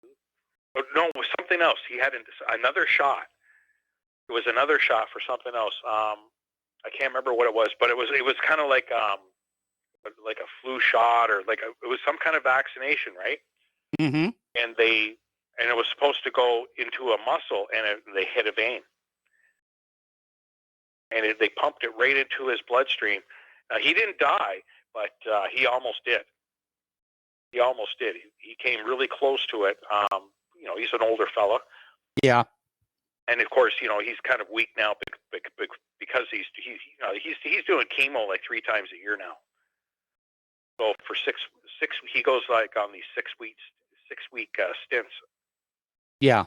Speaker 12: Oh, no, it was something else. He had another shot. It was another shot for something else. I can't remember what it was, but it was kind of like a flu shot or it was some kind of vaccination, right?
Speaker 1: Mm-hmm.
Speaker 12: And it was supposed to go into a muscle, and they hit a vein, and they pumped it right into his bloodstream. He didn't die, but he almost did. He almost did. He came really close to it. He's an older fella.
Speaker 1: Yeah.
Speaker 12: And of course, he's kind of weak now because he's doing chemo like 3 times a year now. So for six he goes like on these 6 week stints.
Speaker 1: Yeah.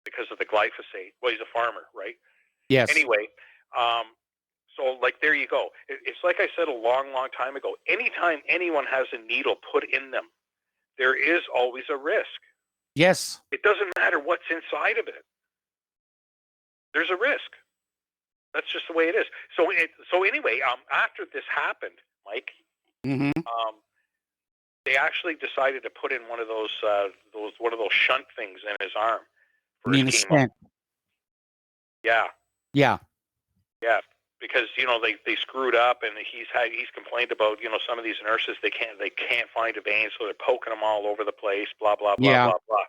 Speaker 12: Because of the glyphosate. Well, he's a farmer, right?
Speaker 1: Yes.
Speaker 12: Anyway, so like there you go. It's like I said a long, long time ago. Anytime anyone has a needle put in them, there is always a risk.
Speaker 1: Yes.
Speaker 12: It doesn't matter what's inside of it. There's a risk. That's just the way it is. So anyway, after this happened, Mike, they actually decided to put in one of those shunt things in his arm for his chemo.
Speaker 1: Stent.
Speaker 12: Yeah.
Speaker 1: Yeah.
Speaker 12: Yeah. Because they screwed up, and he's complained about some of these nurses they can't find a vein, so they're poking them all over the place. Blah blah blah blah blah.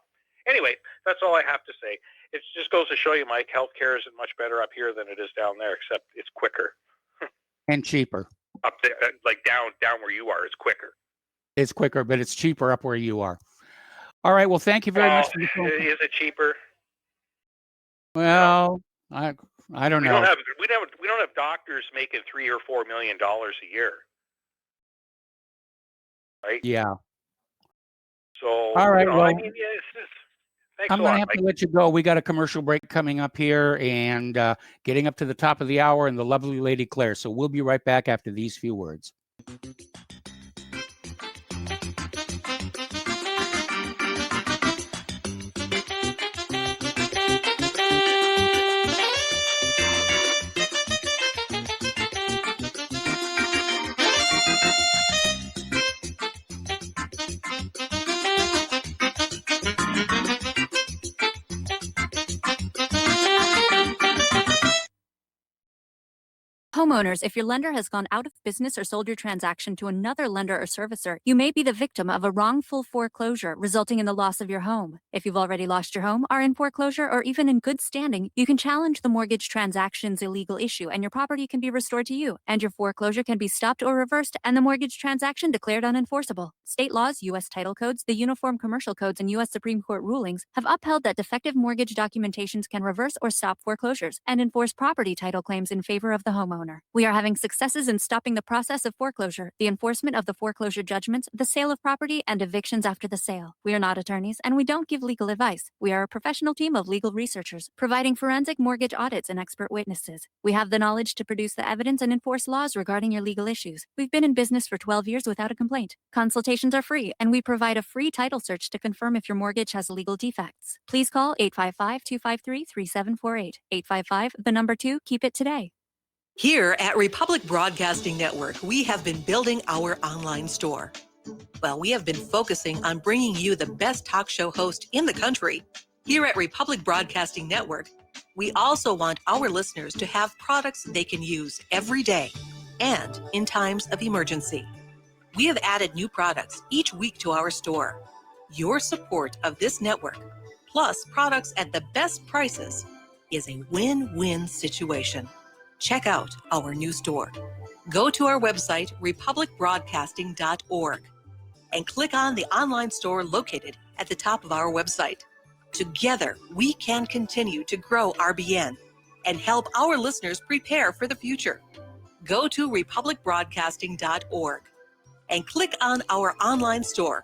Speaker 12: Anyway, that's all I have to say. It just goes to show you, Mike, healthcare isn't much better up here than it is down there, except it's quicker
Speaker 1: and cheaper.
Speaker 12: Up there, like down where you are, it's quicker.
Speaker 1: It's quicker, but it's cheaper up where you are. All right. Well, thank you very much for the phone.
Speaker 12: Is it cheaper?
Speaker 1: Well, I don't know.
Speaker 12: We don't have doctors making $3 or $4 million a year, right?
Speaker 1: Yeah.
Speaker 12: So
Speaker 1: all right. Well,
Speaker 12: thanks
Speaker 1: I'm going to have to let you go. We got a commercial break coming up here, and getting up to the top of the hour, and the lovely Lady Claire. So we'll be right back after these few words.
Speaker 13: Homeowners, if your lender has gone out of business or sold your transaction to another lender or servicer, you may be the victim of a wrongful foreclosure, resulting in the loss of your home. If you've already lost your home, are in foreclosure, or even in good standing, you can challenge the mortgage transaction's illegal issue, and your property can be restored to you, and your foreclosure can be stopped or reversed, and the mortgage transaction declared unenforceable. State laws, U.S. title codes, the Uniform Commercial Codes, and U.S. Supreme Court rulings have upheld that defective mortgage documentations can reverse or stop foreclosures and enforce property title claims in favor of the homeowner. We are having successes in stopping the process of foreclosure, the enforcement of the foreclosure judgments, the sale of property, and evictions after the sale. We are not attorneys, and we don't give legal advice. We are a professional team of legal researchers, providing forensic mortgage audits and expert witnesses. We have the knowledge to produce the evidence and enforce laws regarding your legal issues. We've been in business for 12 years without a complaint. Consultations are free, and we provide a free title search to confirm if your mortgage has legal defects. Please call 855-253-3748. 855, keep it today.
Speaker 14: Here at Republic Broadcasting Network, we have been building our online store. Well, we have been focusing on bringing you the best talk show host in the country. Here at Republic Broadcasting Network, we also want our listeners to have products they can use every day and in times of emergency. We have added new products each week to our store. Your support of this network, plus products at the best prices, is a win-win situation. Check out our new store. Go to our website, republicbroadcasting.org, and click on the online store located at the top of our website. Together, we can continue to grow RBN and help our listeners prepare for the future. Go to republicbroadcasting.org and click on our online store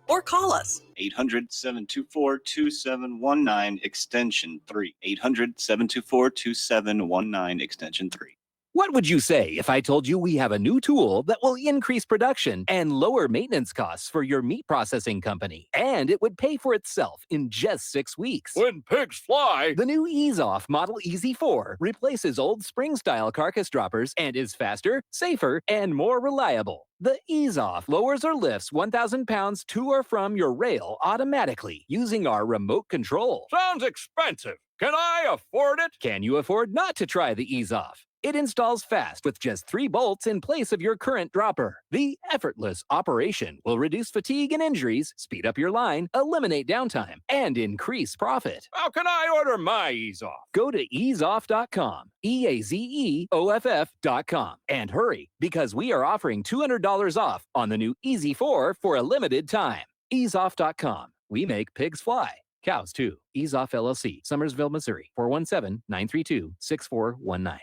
Speaker 14: or call us.
Speaker 15: 800-724-2719 extension 3. 800-724-2719 extension 3.
Speaker 16: What would you say if I told you we have a new tool that will increase production and lower maintenance costs for your meat processing company? And it would pay for itself in just 6 weeks.
Speaker 5: When pigs fly!
Speaker 16: The new EaseOff Model Easy 4 replaces old spring-style carcass droppers and is faster, safer, and more reliable. The EaseOff lowers or lifts 1,000 pounds to or from your rail automatically using our remote control.
Speaker 5: Sounds expensive. Can I afford it?
Speaker 16: Can you afford not to try the EaseOff? It installs fast with just 3 bolts in place of your current dropper. The effortless operation will reduce fatigue and injuries, speed up your line, eliminate downtime, and increase profit.
Speaker 5: How can I order my EaseOff?
Speaker 16: Go to easeoff.com, EAZEOFF.com, and hurry because we are offering $200 off on the new Easy 4 for a limited time. Easeoff.com. We make pigs fly. Cows, too. Ease Off LLC, Summersville, Missouri. 417-932-6419.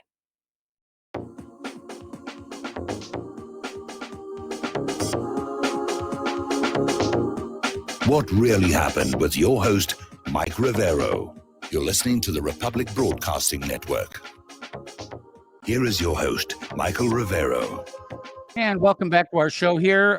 Speaker 2: What really happened with your host, Mike Rivero. You're listening to the Republic Broadcasting Network. Here is your host, Michael Rivero.
Speaker 1: And welcome back to our show here.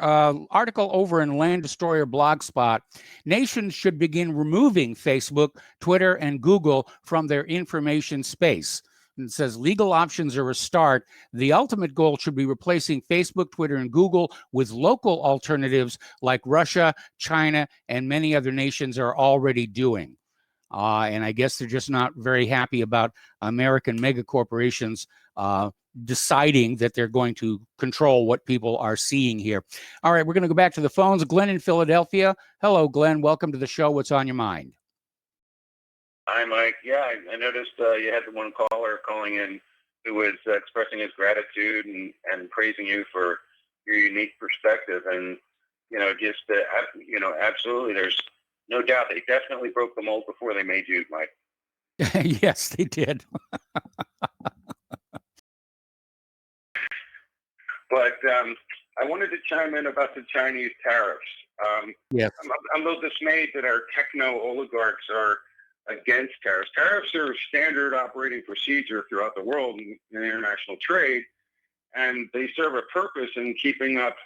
Speaker 1: Article over in Land Destroyer Blogspot. Nations should begin removing Facebook, Twitter, and Google from their information space. And it says legal options are a start. The ultimate goal should be replacing Facebook, Twitter, and Google with local alternatives like Russia, China, and many other nations are already doing. And I guess they're just not very happy about American mega corporations deciding that they're going to control what people are seeing here. All right, we're going to go back to the phones. Glenn in Philadelphia. Hello, Glenn. Welcome to the show. What's on your mind?
Speaker 17: Hi, Mike. Yeah, I noticed you had the one caller calling in who was expressing his gratitude and praising you for your unique perspective. And, just, absolutely, there's no doubt they definitely broke the mold before they made you, Mike.
Speaker 1: Yes, they did.
Speaker 17: But I wanted to chime in about the Chinese tariffs.
Speaker 1: Yes.
Speaker 17: I'm a little dismayed that our techno oligarchs are against tariffs. Tariffs are standard operating procedure throughout the world in international trade, and they serve a purpose in keeping up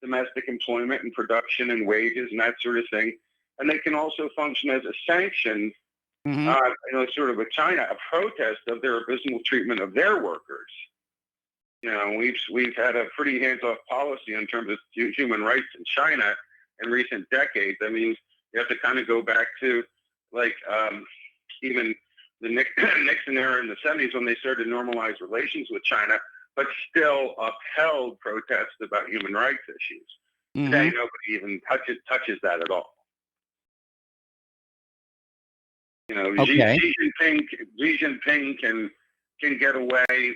Speaker 17: domestic employment and production and wages and that sort of thing. And they can also function as a sanction, sort of with China, a protest of their abysmal treatment of their workers. We've had a pretty hands-off policy in terms of human rights in China in recent decades. I mean, you have to kind of go back to even the Nixon era in the 70s when they started to normalize relations with China, but still upheld protests about human rights issues. Today, nobody even touches that at all.
Speaker 1: Okay.
Speaker 17: Xi Jinping can get away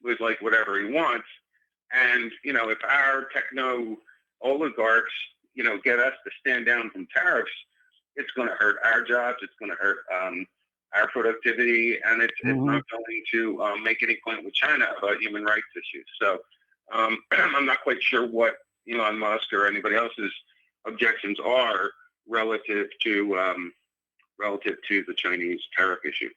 Speaker 17: with whatever he wants, and if our techno oligarchs get us to stand down from tariffs, it's going to hurt our jobs. It's going to hurt our productivity, and it's not going to make any point with China about human rights issues. So I'm not quite sure what Elon Musk or anybody else's objections are relative to the Chinese tariff issue.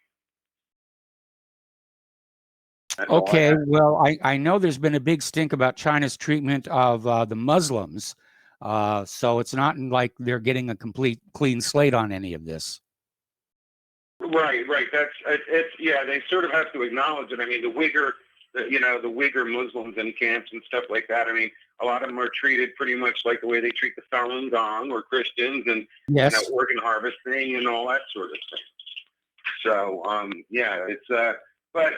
Speaker 1: Okay, well, I know there's been a big stink about China's treatment of the Muslims, so it's not like they're getting a complete clean slate on any of this.
Speaker 17: Right. They sort of have to acknowledge it. I mean, the Uyghur Muslims in camps and stuff like that. I mean, a lot of them are treated pretty much like the way they treat the Falun Gong or Christians, and organ harvesting and all that sort of thing. So, it's. But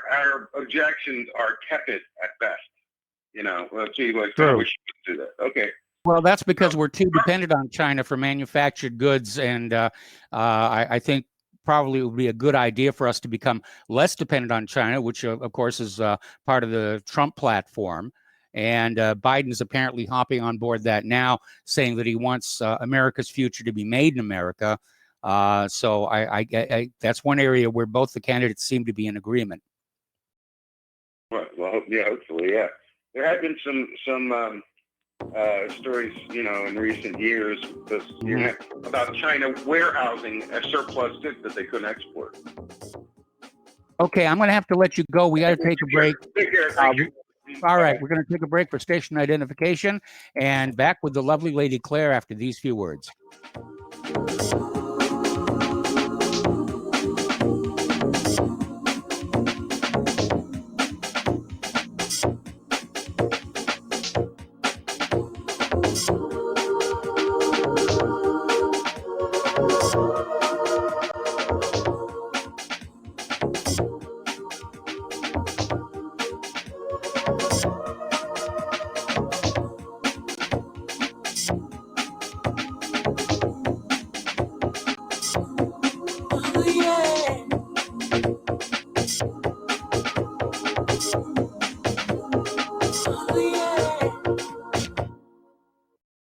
Speaker 17: our objections are tepid at best. Let's see, we should do that. Okay.
Speaker 1: Well, that's because we're too dependent on China for manufactured goods, and I think probably it would be a good idea for us to become less dependent on China, which, of course, is part of the Trump platform. And Biden's apparently hopping on board that now, saying that he wants America's future to be made in America. So I that's one area where both the candidates seem to be in agreement.
Speaker 17: Well, hopefully, yeah. There have been some stories, in recent years about China warehousing a surplus goods that they couldn't export.
Speaker 1: Okay, I'm going to have to let you go. We got to take a break.
Speaker 17: Take care. Thank you.
Speaker 1: All right, we're going to take a break for station identification and back with the lovely Lady Claire after these few words.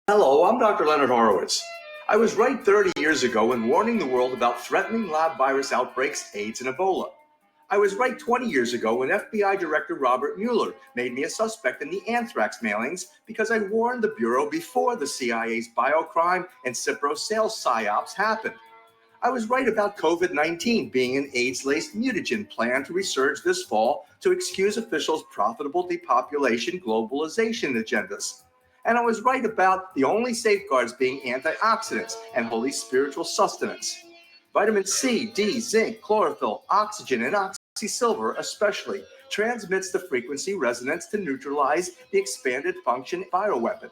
Speaker 18: Hello, I'm Dr. Leonard Horowitz. I was right 30 years ago in warning the world about threatening lab virus outbreaks, AIDS, and Ebola. I was right 20 years ago when FBI Director Robert Mueller made me a suspect in the anthrax mailings because I warned the Bureau before the CIA's biocrime and Cipro sales psyops happened. I was right about COVID-19 being an AIDS-laced mutagen planned to resurge this fall to excuse officials' profitable depopulation globalization agendas. And I was right about the only safeguards being antioxidants and holy spiritual sustenance. Vitamin C, D, zinc, chlorophyll, oxygen, and oxysilver especially transmits the frequency resonance to neutralize the expanded function bioweapon.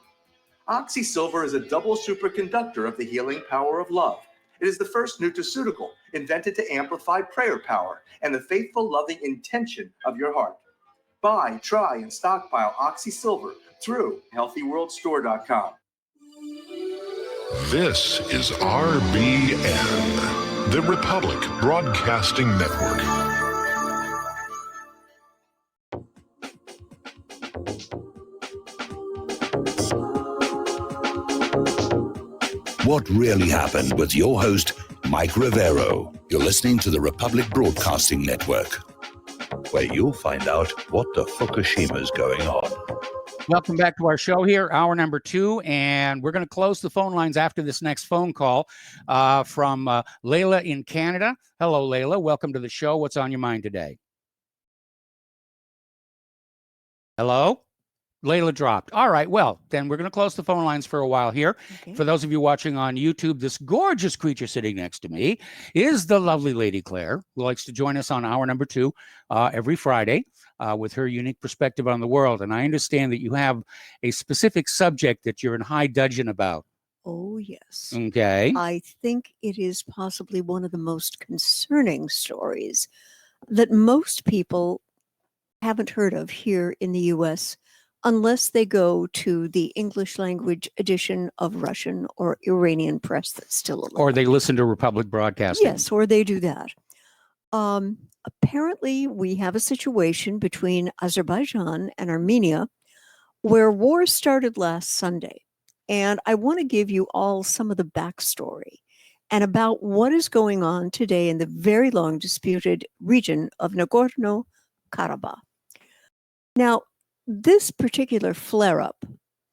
Speaker 18: Oxysilver is a double superconductor of the healing power of love. It is the first nutraceutical invented to amplify prayer power and the faithful, loving intention of your heart. Buy, try, and stockpile Oxysilver through HealthyWorldStore.com.
Speaker 19: This is RBN, the Republic Broadcasting Network.
Speaker 2: What really happened with your host, Mike Rivero. You're listening to the Republic Broadcasting Network, where you'll find out what the Fukushima's going on.
Speaker 1: Welcome back to our show here, hour number 2, and we're going to close the phone lines after this next phone call from Layla in Canada. Hello, Layla. Welcome to the show. What's on your mind today? Hello? Layla dropped. All right. Well, then we're going to close the phone lines for a while here. Okay. For those of you watching on YouTube, this gorgeous creature sitting next to me is the lovely Lady Claire, who likes to join us on hour number 2 every Friday with her unique perspective on the world. And I understand that you have a specific subject that you're in high dudgeon about.
Speaker 20: Oh, yes.
Speaker 1: Okay.
Speaker 20: I think it is possibly one of the most concerning stories that most people haven't heard of here in the U.S., unless they go to the English language edition of Russian or Iranian press that's still alive.
Speaker 1: Or they listen to Republic Broadcasting.
Speaker 20: Yes, or they do that. Apparently, we have a situation between Azerbaijan and Armenia where war started last Sunday. And I want to give you all some of the backstory and about what is going on today in the very long disputed region of Nagorno-Karabakh. Now, this particular flare-up,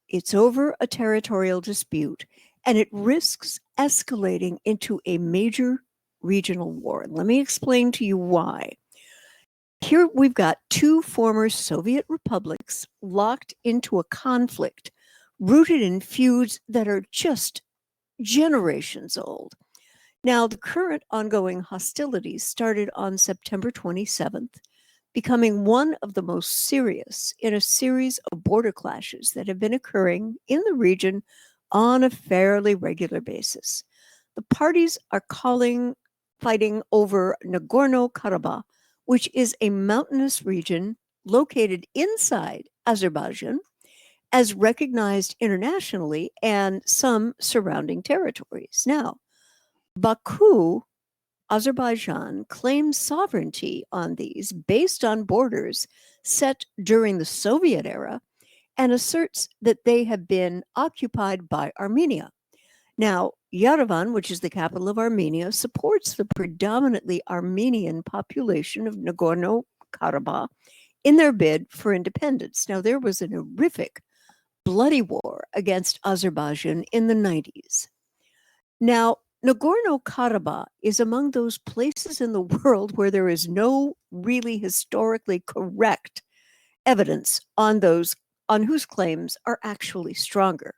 Speaker 20: it's over a territorial dispute, and it risks escalating into a major regional war. Let me explain to you why. Here we've got two former Soviet republics locked into a conflict rooted in feuds that are just generations old. Now, the current ongoing hostilities started on September 27th, becoming one of the most serious in a series of border clashes that have been occurring in the region on a fairly regular basis. The parties are fighting over Nagorno-Karabakh, which is a mountainous region located inside Azerbaijan, as recognized internationally, and some surrounding territories. Now, Baku, Azerbaijan claims sovereignty on these based on borders set during the Soviet era and asserts that they have been occupied by Armenia. Now, Yerevan, which is the capital of Armenia, supports the predominantly Armenian population of Nagorno-Karabakh in their bid for independence. Now, there was an horrific, bloody war against Azerbaijan in the 90s. Now, Nagorno-Karabakh is among those places in the world where there is no really historically correct evidence on whose claims are actually stronger.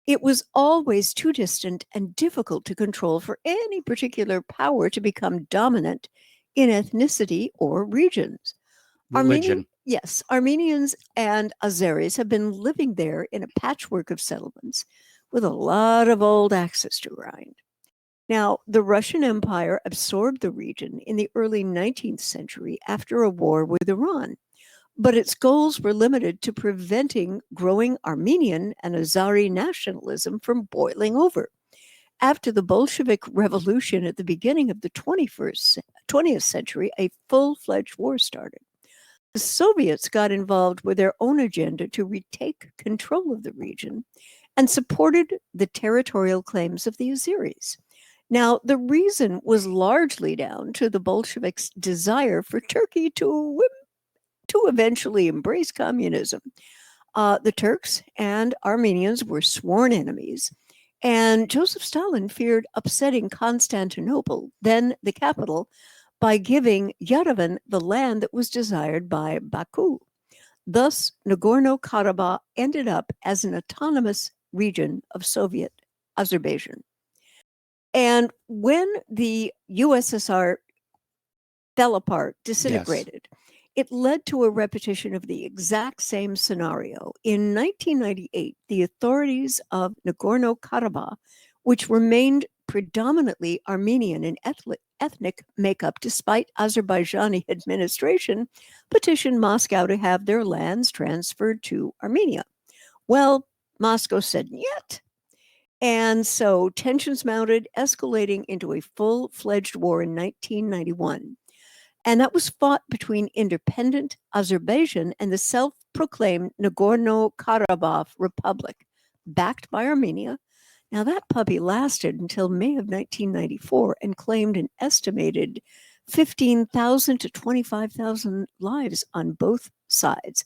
Speaker 20: It was always too distant and difficult to control for any particular power to become dominant in ethnicity or regions.
Speaker 1: Religion.
Speaker 20: Armenians and Azeris have been living there in a patchwork of settlements with a lot of old axes to grind. Now, the Russian Empire absorbed the region in the early 19th century after a war with Iran, but its goals were limited to preventing growing Armenian and Azeri nationalism from boiling over. After the Bolshevik Revolution at the beginning of the 20th century, a full-fledged war started. The Soviets got involved with their own agenda to retake control of the region and supported the territorial claims of the Azeris. Now, the reason was largely down to the Bolsheviks' desire for Turkey to eventually embrace communism. The Turks and Armenians were sworn enemies, and Joseph Stalin feared upsetting Constantinople, then the capital, by giving Yerevan the land that was desired by Baku. Thus, Nagorno-Karabakh ended up as an autonomous region of Soviet Azerbaijan. And when the USSR fell apart, disintegrated, it led to a repetition of the exact same scenario. In 1998, the authorities of Nagorno-Karabakh, which remained predominantly Armenian in ethnic makeup despite Azerbaijani administration, petitioned Moscow to have their lands transferred to Armenia. Well, Moscow said yet. And so tensions mounted, escalating into a full-fledged war in 1991. And that was fought between independent Azerbaijan and the self-proclaimed Nagorno-Karabakh Republic, backed by Armenia. Now, that puppy lasted until May of 1994 and claimed an estimated 15,000 to 25,000 lives on both sides,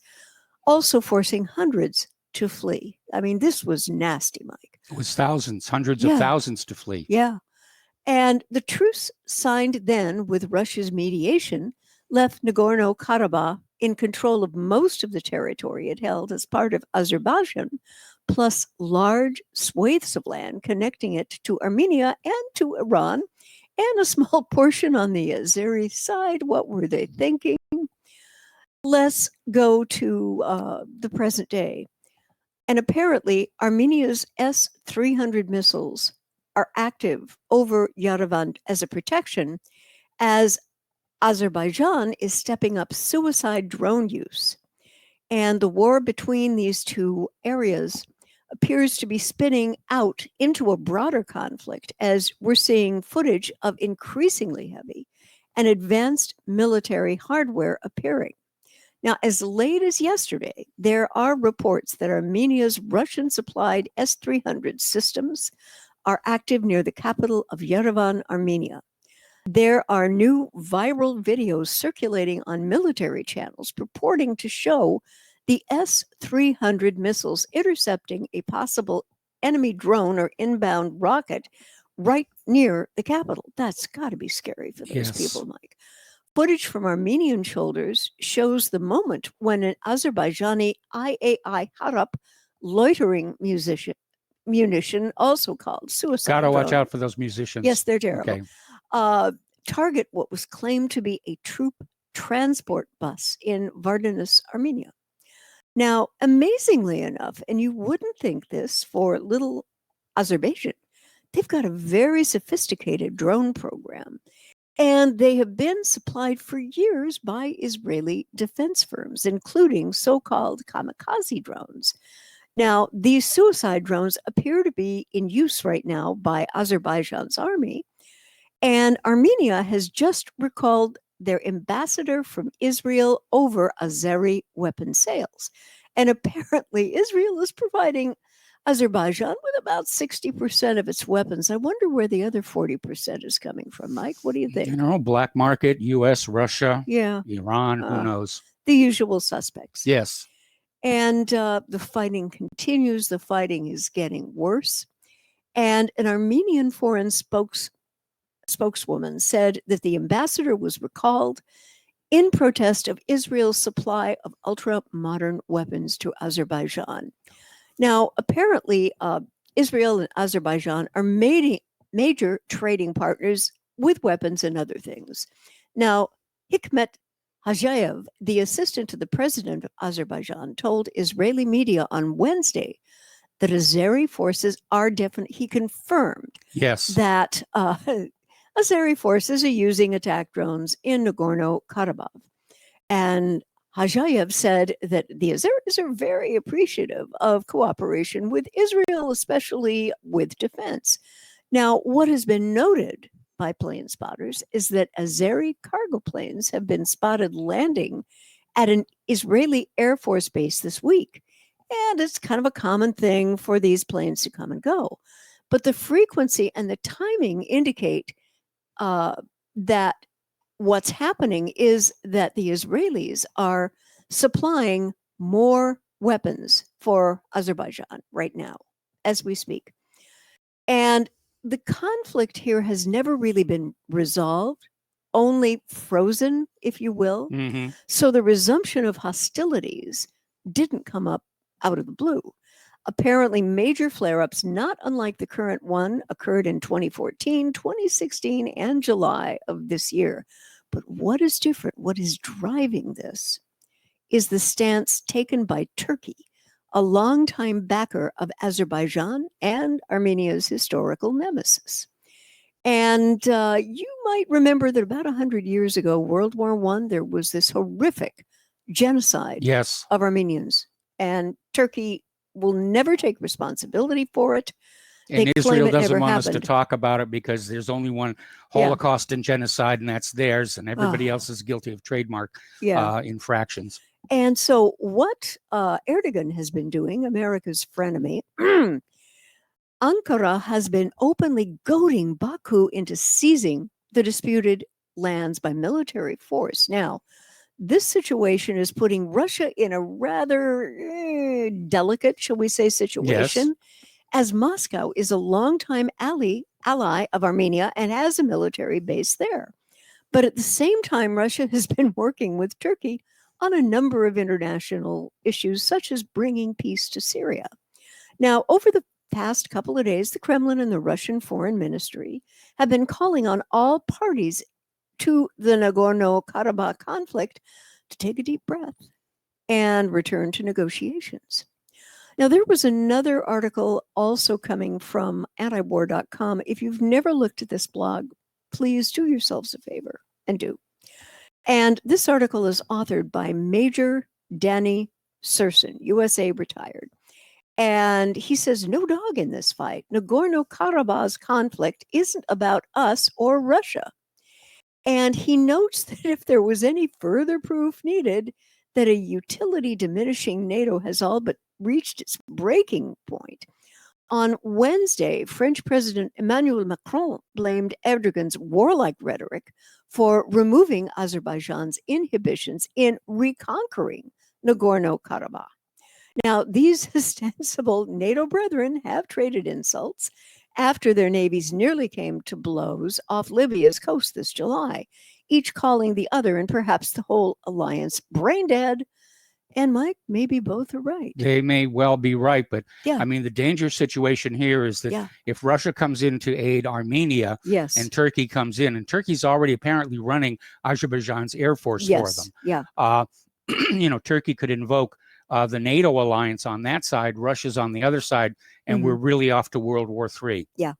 Speaker 20: also forcing hundreds to flee. I mean, this was nasty, Mike.
Speaker 1: It was thousands, hundreds of thousands to flee.
Speaker 20: Yeah. And the truce signed then with Russia's mediation left Nagorno-Karabakh in control of most of the territory it held as part of Azerbaijan, plus large swathes of land connecting it to Armenia and to Iran, and a small portion on the Azeri side. What were they thinking? Let's go to the present day. And apparently, Armenia's S-300 missiles are active over Yerevan as a protection, as Azerbaijan is stepping up suicide drone use. And the war between these two areas appears to be spinning out into a broader conflict, as we're seeing footage of increasingly heavy and advanced military hardware appearing. Now, as late as yesterday, there are reports that Armenia's Russian-supplied S-300 systems are active near the capital of Yerevan, Armenia. There are new viral videos circulating on military channels purporting to show the S-300 missiles intercepting a possible enemy drone or inbound rocket right near the capital. That's got to be scary for those people, Mike. Footage from Armenian shoulders shows the moment when an Azerbaijani IAI Harap loitering munition, also called suicide
Speaker 1: Gotta watch
Speaker 20: drone.
Speaker 1: out for those musicians.
Speaker 20: Yes, they're terrible.
Speaker 1: Okay.
Speaker 20: Target what was claimed to be a troop transport bus in Vardanis, Armenia. Now, amazingly enough, and you wouldn't think this for little Azerbaijan, they've got a very sophisticated drone program. And they have been supplied for years by Israeli defense firms, including so-called kamikaze drones. Now, these suicide drones appear to be in use right now by Azerbaijan's army, and Armenia has just recalled their ambassador from Israel over Azeri weapon sales. And apparently, Israel is providing Azerbaijan with about 60% of its weapons. I wonder where the other 40% is coming from, Mike. What do you think?
Speaker 1: You know, black market, U.S., Russia,
Speaker 20: Yeah.
Speaker 1: Iran, who knows?
Speaker 20: The usual suspects.
Speaker 1: Yes.
Speaker 20: And the fighting continues. The fighting is getting worse. And an Armenian foreign spokeswoman said that the ambassador was recalled in protest of Israel's supply of ultra-modern weapons to Azerbaijan. Now, apparently, Israel and Azerbaijan are major trading partners with weapons and other things. Now, Hikmet Hajayev, the assistant to the president of Azerbaijan, told Israeli media on Wednesday that Azeri forces are definitely, he confirmed that Azeri forces are using attack drones in Nagorno-Karabakh. And Hajayev said that the Azeris are very appreciative of cooperation with Israel, especially with defense. Now, what has been noted by plane spotters is that Azeri cargo planes have been spotted landing at an Israeli Air Force base this week. And it's kind of a common thing for these planes to come and go. But the frequency and the timing indicate that what's happening is that the Israelis are supplying more weapons for Azerbaijan right now, as we speak. And the conflict here has never really been resolved, only frozen, if you will. So the resumption of hostilities didn't come up out of the blue. Apparently, major flare-ups, not unlike the current one, occurred in 2014, 2016, and July of this year. But what is different, what is driving this, is the stance taken by Turkey, a longtime backer of Azerbaijan and Armenia's historical nemesis. And you might remember that about 100 years ago, World War I, there was this horrific genocide of Armenians. And Turkey will never take responsibility for it.
Speaker 1: And
Speaker 20: They claim
Speaker 1: Israel
Speaker 20: it
Speaker 1: doesn't
Speaker 20: never
Speaker 1: want us to
Speaker 20: happened.
Speaker 1: talk about it because there's only one Holocaust and genocide, and that's theirs, and everybody
Speaker 20: Oh.
Speaker 1: else is guilty of trademark
Speaker 20: Yeah.
Speaker 1: infractions.
Speaker 20: And so what Erdogan has been doing, America's frenemy, Ankara has been openly goading Baku into seizing the disputed lands by military force. Now, this situation is putting Russia in a rather delicate, shall we say, situation, as Moscow is a longtime ally of Armenia and has a military base there. But at the same time, Russia has been working with Turkey on a number of international issues, such as bringing peace to Syria. Now, over the past couple of days, the Kremlin and the Russian Foreign Ministry have been calling on all parties to the Nagorno-Karabakh conflict to take a deep breath and return to negotiations. Now, there was another article also coming from antiwar.com. If you've never looked at this blog, please do yourselves a favor and do. And this article is authored by Major Danny Serson, USA retired. And he says, no dog in this fight. Nagorno-Karabakh's conflict isn't about us or Russia. And he notes that if there was any further proof needed that a utility diminishing NATO has all but reached its breaking point, on Wednesday, French President Emmanuel Macron blamed Erdogan's warlike rhetoric for removing Azerbaijan's inhibitions in reconquering Nagorno-Karabakh. Now, these ostensible NATO brethren have traded insults after their navies nearly came to blows off Libya's coast this July, each calling the other and perhaps the whole alliance brain dead. And Mike, maybe both are right.
Speaker 1: They may well be right, but
Speaker 20: Yeah.
Speaker 1: I mean, the danger situation here is that
Speaker 20: Yeah.
Speaker 1: if Russia comes in to aid Armenia
Speaker 20: Yes.
Speaker 1: and Turkey comes in, and Turkey's already apparently running Azerbaijan's air force for them.
Speaker 20: Yeah.
Speaker 1: Turkey could invoke the NATO alliance on that side, Russia's on the other side, and
Speaker 20: Mm-hmm.
Speaker 1: we're really off to World War III.
Speaker 20: Yeah.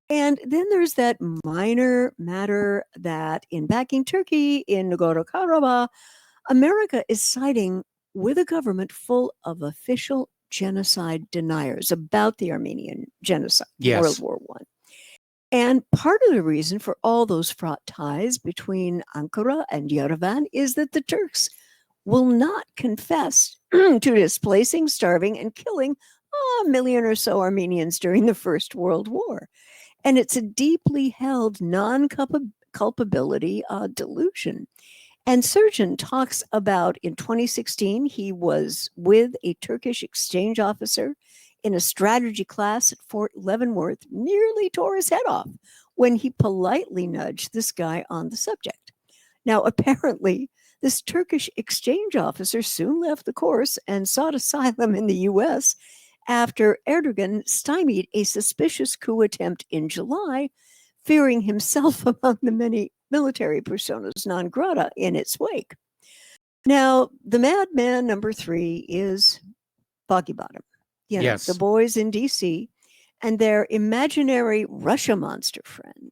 Speaker 20: And then there's that minor matter that in backing Turkey in Nagorno-Karabakh, America is siding with a government full of official genocide deniers about the Armenian genocide,
Speaker 1: Yes.
Speaker 20: World War I. And part of the reason for all those fraught ties between Ankara and Yerevan is that the Turks will not confess to displacing, starving, and killing a million or so Armenians during the First World War. And it's a deeply held non-culpability delusion. And Surgeon talks about in 2016, he was with a Turkish exchange officer in a strategy class at Fort Leavenworth, nearly tore his head off when he politely nudged this guy on the subject. Now, apparently, this Turkish exchange officer soon left the course and sought asylum in the US after Erdogan stymied a suspicious coup attempt in July, fearing himself among the many military personas non grata in its wake. Now, the madman number 3 is Boggy Bottom. You know,
Speaker 1: Yes.
Speaker 20: the boys in DC and their imaginary Russia monster friend.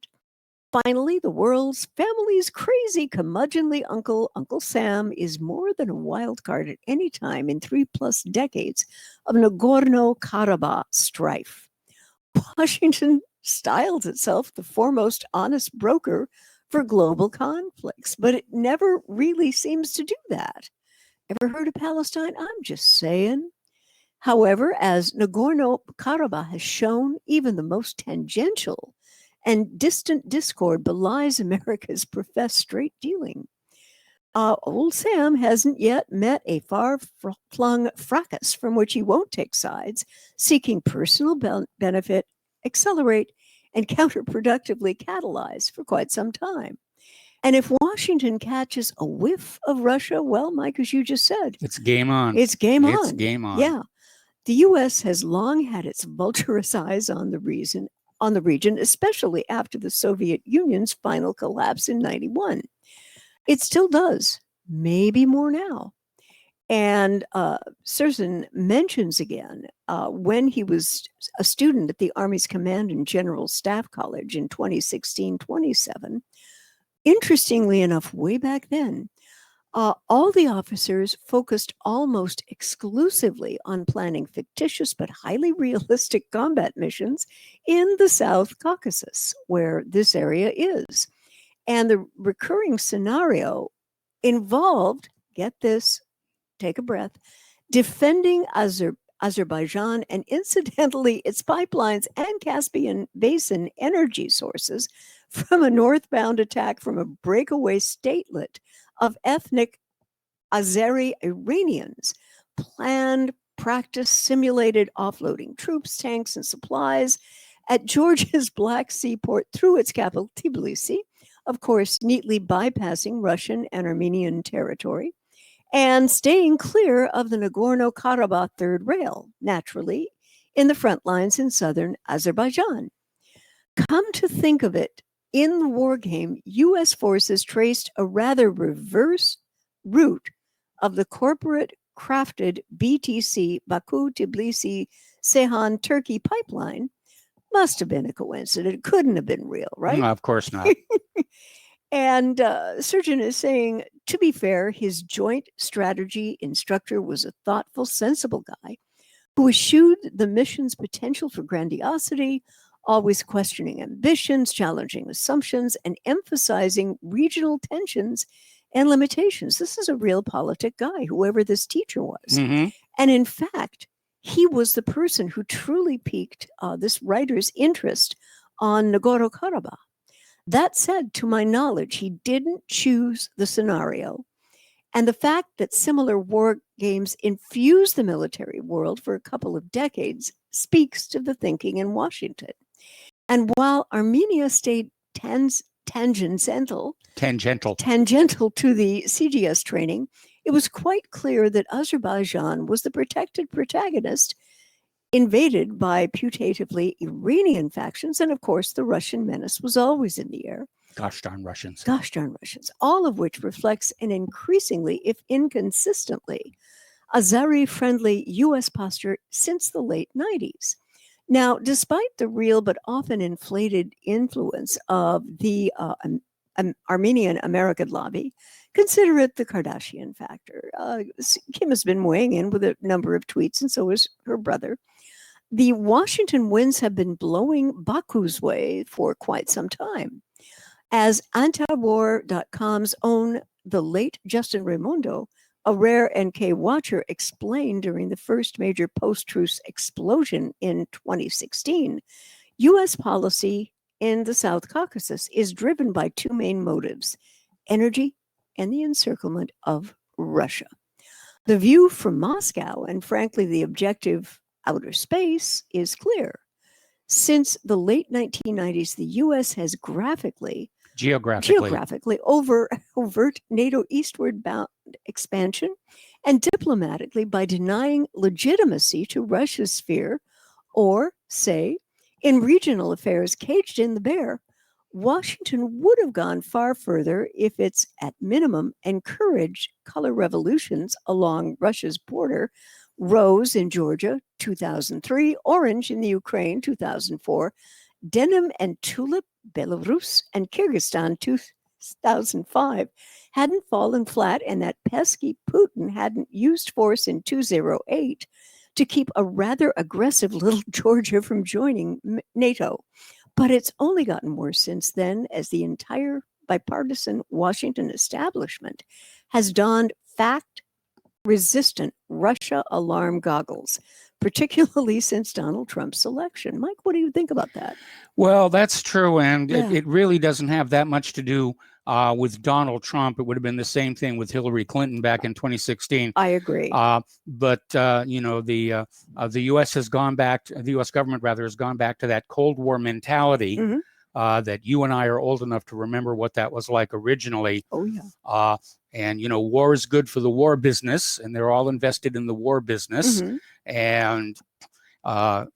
Speaker 20: Finally, the world's family's crazy curmudgeonly uncle, Uncle Sam, is more than a wild card at any time in 3+ decades of Nagorno-Karabakh strife. Washington styles itself the foremost honest broker for global conflicts, but it never really seems to do that. Ever heard of Palestine? I'm just saying. However, as Nagorno-Karabakh has shown, even the most tangential and distant discord belies America's professed straight dealing. Old Sam hasn't yet met a far-flung fracas from which he won't take sides, seeking personal benefit, accelerate, and counterproductively catalyze for quite some time. And if Washington catches a whiff of Russia, well, Mike, as you just said,
Speaker 1: it's game on.
Speaker 20: It's game on.
Speaker 1: It's game on.
Speaker 20: Yeah. The U.S. has long had its vulturous eyes on the region, especially after the Soviet Union's final collapse in 91. It still does, maybe more now. And Sirson mentions again when he was a student at the Army's Command and General Staff College in 2016-27. Interestingly enough, way back then, all the officers focused almost exclusively on planning fictitious but highly realistic combat missions in the South Caucasus, where this area is. And the recurring scenario involved, get this, take a breath, defending Azerbaijan and incidentally its pipelines and Caspian Basin energy sources from a northbound attack from a breakaway statelet of ethnic Azeri Iranians, planned, practiced, simulated offloading troops, tanks, and supplies at Georgia's Black Sea port through its capital, Tbilisi, of course, neatly bypassing Russian and Armenian territory, and staying clear of the Nagorno-Karabakh Third Rail, naturally, in the front lines in southern Azerbaijan. Come to think of it, in the war game, U.S. forces traced a rather reverse route of the corporate-crafted BTC Baku-Tbilisi-Ceyhan Turkey pipeline. Must have been a coincidence. It couldn't have been real, right?
Speaker 1: No, of course not.
Speaker 20: And Surgeon is saying, to be fair, his joint strategy instructor was a thoughtful, sensible guy who eschewed the mission's potential for grandiosity, always questioning ambitions, challenging assumptions, and emphasizing regional tensions and limitations. This is a realpolitik guy, whoever this teacher was.
Speaker 1: Mm-hmm.
Speaker 20: And in fact, he was the person who truly piqued this writer's interest on Nagorno-Karabakh. That said, to my knowledge, he didn't choose the scenario. And the fact that similar war games infused the military world for a couple of decades speaks to the thinking in Washington. And while Armenia stayed tangential to the CGS training, it was quite clear that Azerbaijan was the protected protagonist, invaded by putatively Iranian factions, and of course the Russian menace was always in the air.
Speaker 1: Gosh darn Russians.
Speaker 20: Gosh darn Russians. All of which reflects an increasingly, if inconsistently, Azeri-friendly U.S. posture since the late 90s. Now, despite the real but often inflated influence of the Armenian American lobby, consider it the Kardashian factor. Kim has been weighing in with a number of tweets, and so is her brother. The Washington winds have been blowing Baku's way for quite some time. As antiwar.com's own the late Justin Raimondo, a rare NK watcher, explained during the first major post-truce explosion in 2016, U.S. policy in the South Caucasus is driven by two main motives: energy and the encirclement of Russia. The view from Moscow, and frankly the objective outer space, is clear. Since the late 1990s, the U.S. has geographically overt NATO eastward bound expansion, and diplomatically by denying legitimacy to Russia's sphere, or, say, in regional affairs caged in the bear. Washington would have gone far further if it's, at minimum, encouraged color revolutions along Russia's border: rose in Georgia, 2003, orange in the Ukraine, 2004, denim and tulip, Belarus and Kyrgyzstan, 2005, hadn't fallen flat, and that pesky Putin hadn't used force in 2008 to keep a rather aggressive little Georgia from joining NATO. But it's only gotten worse since then, as the entire bipartisan Washington establishment has donned fact-resistant Russia alarm goggles, particularly since Donald Trump's election. Mike, what do you think about that?
Speaker 1: Well, that's true, and
Speaker 20: Yeah.
Speaker 1: it really doesn't have that much to do with Donald Trump. It would have been the same thing with Hillary Clinton back in 2016.
Speaker 20: I agree.
Speaker 1: But the U.S. has gone back. The U.S. government, rather, has gone back to that Cold War mentality that you and I are old enough to remember what that was like originally.
Speaker 20: Oh yeah.
Speaker 1: And war is good for the war business, and they're all invested in the war business. And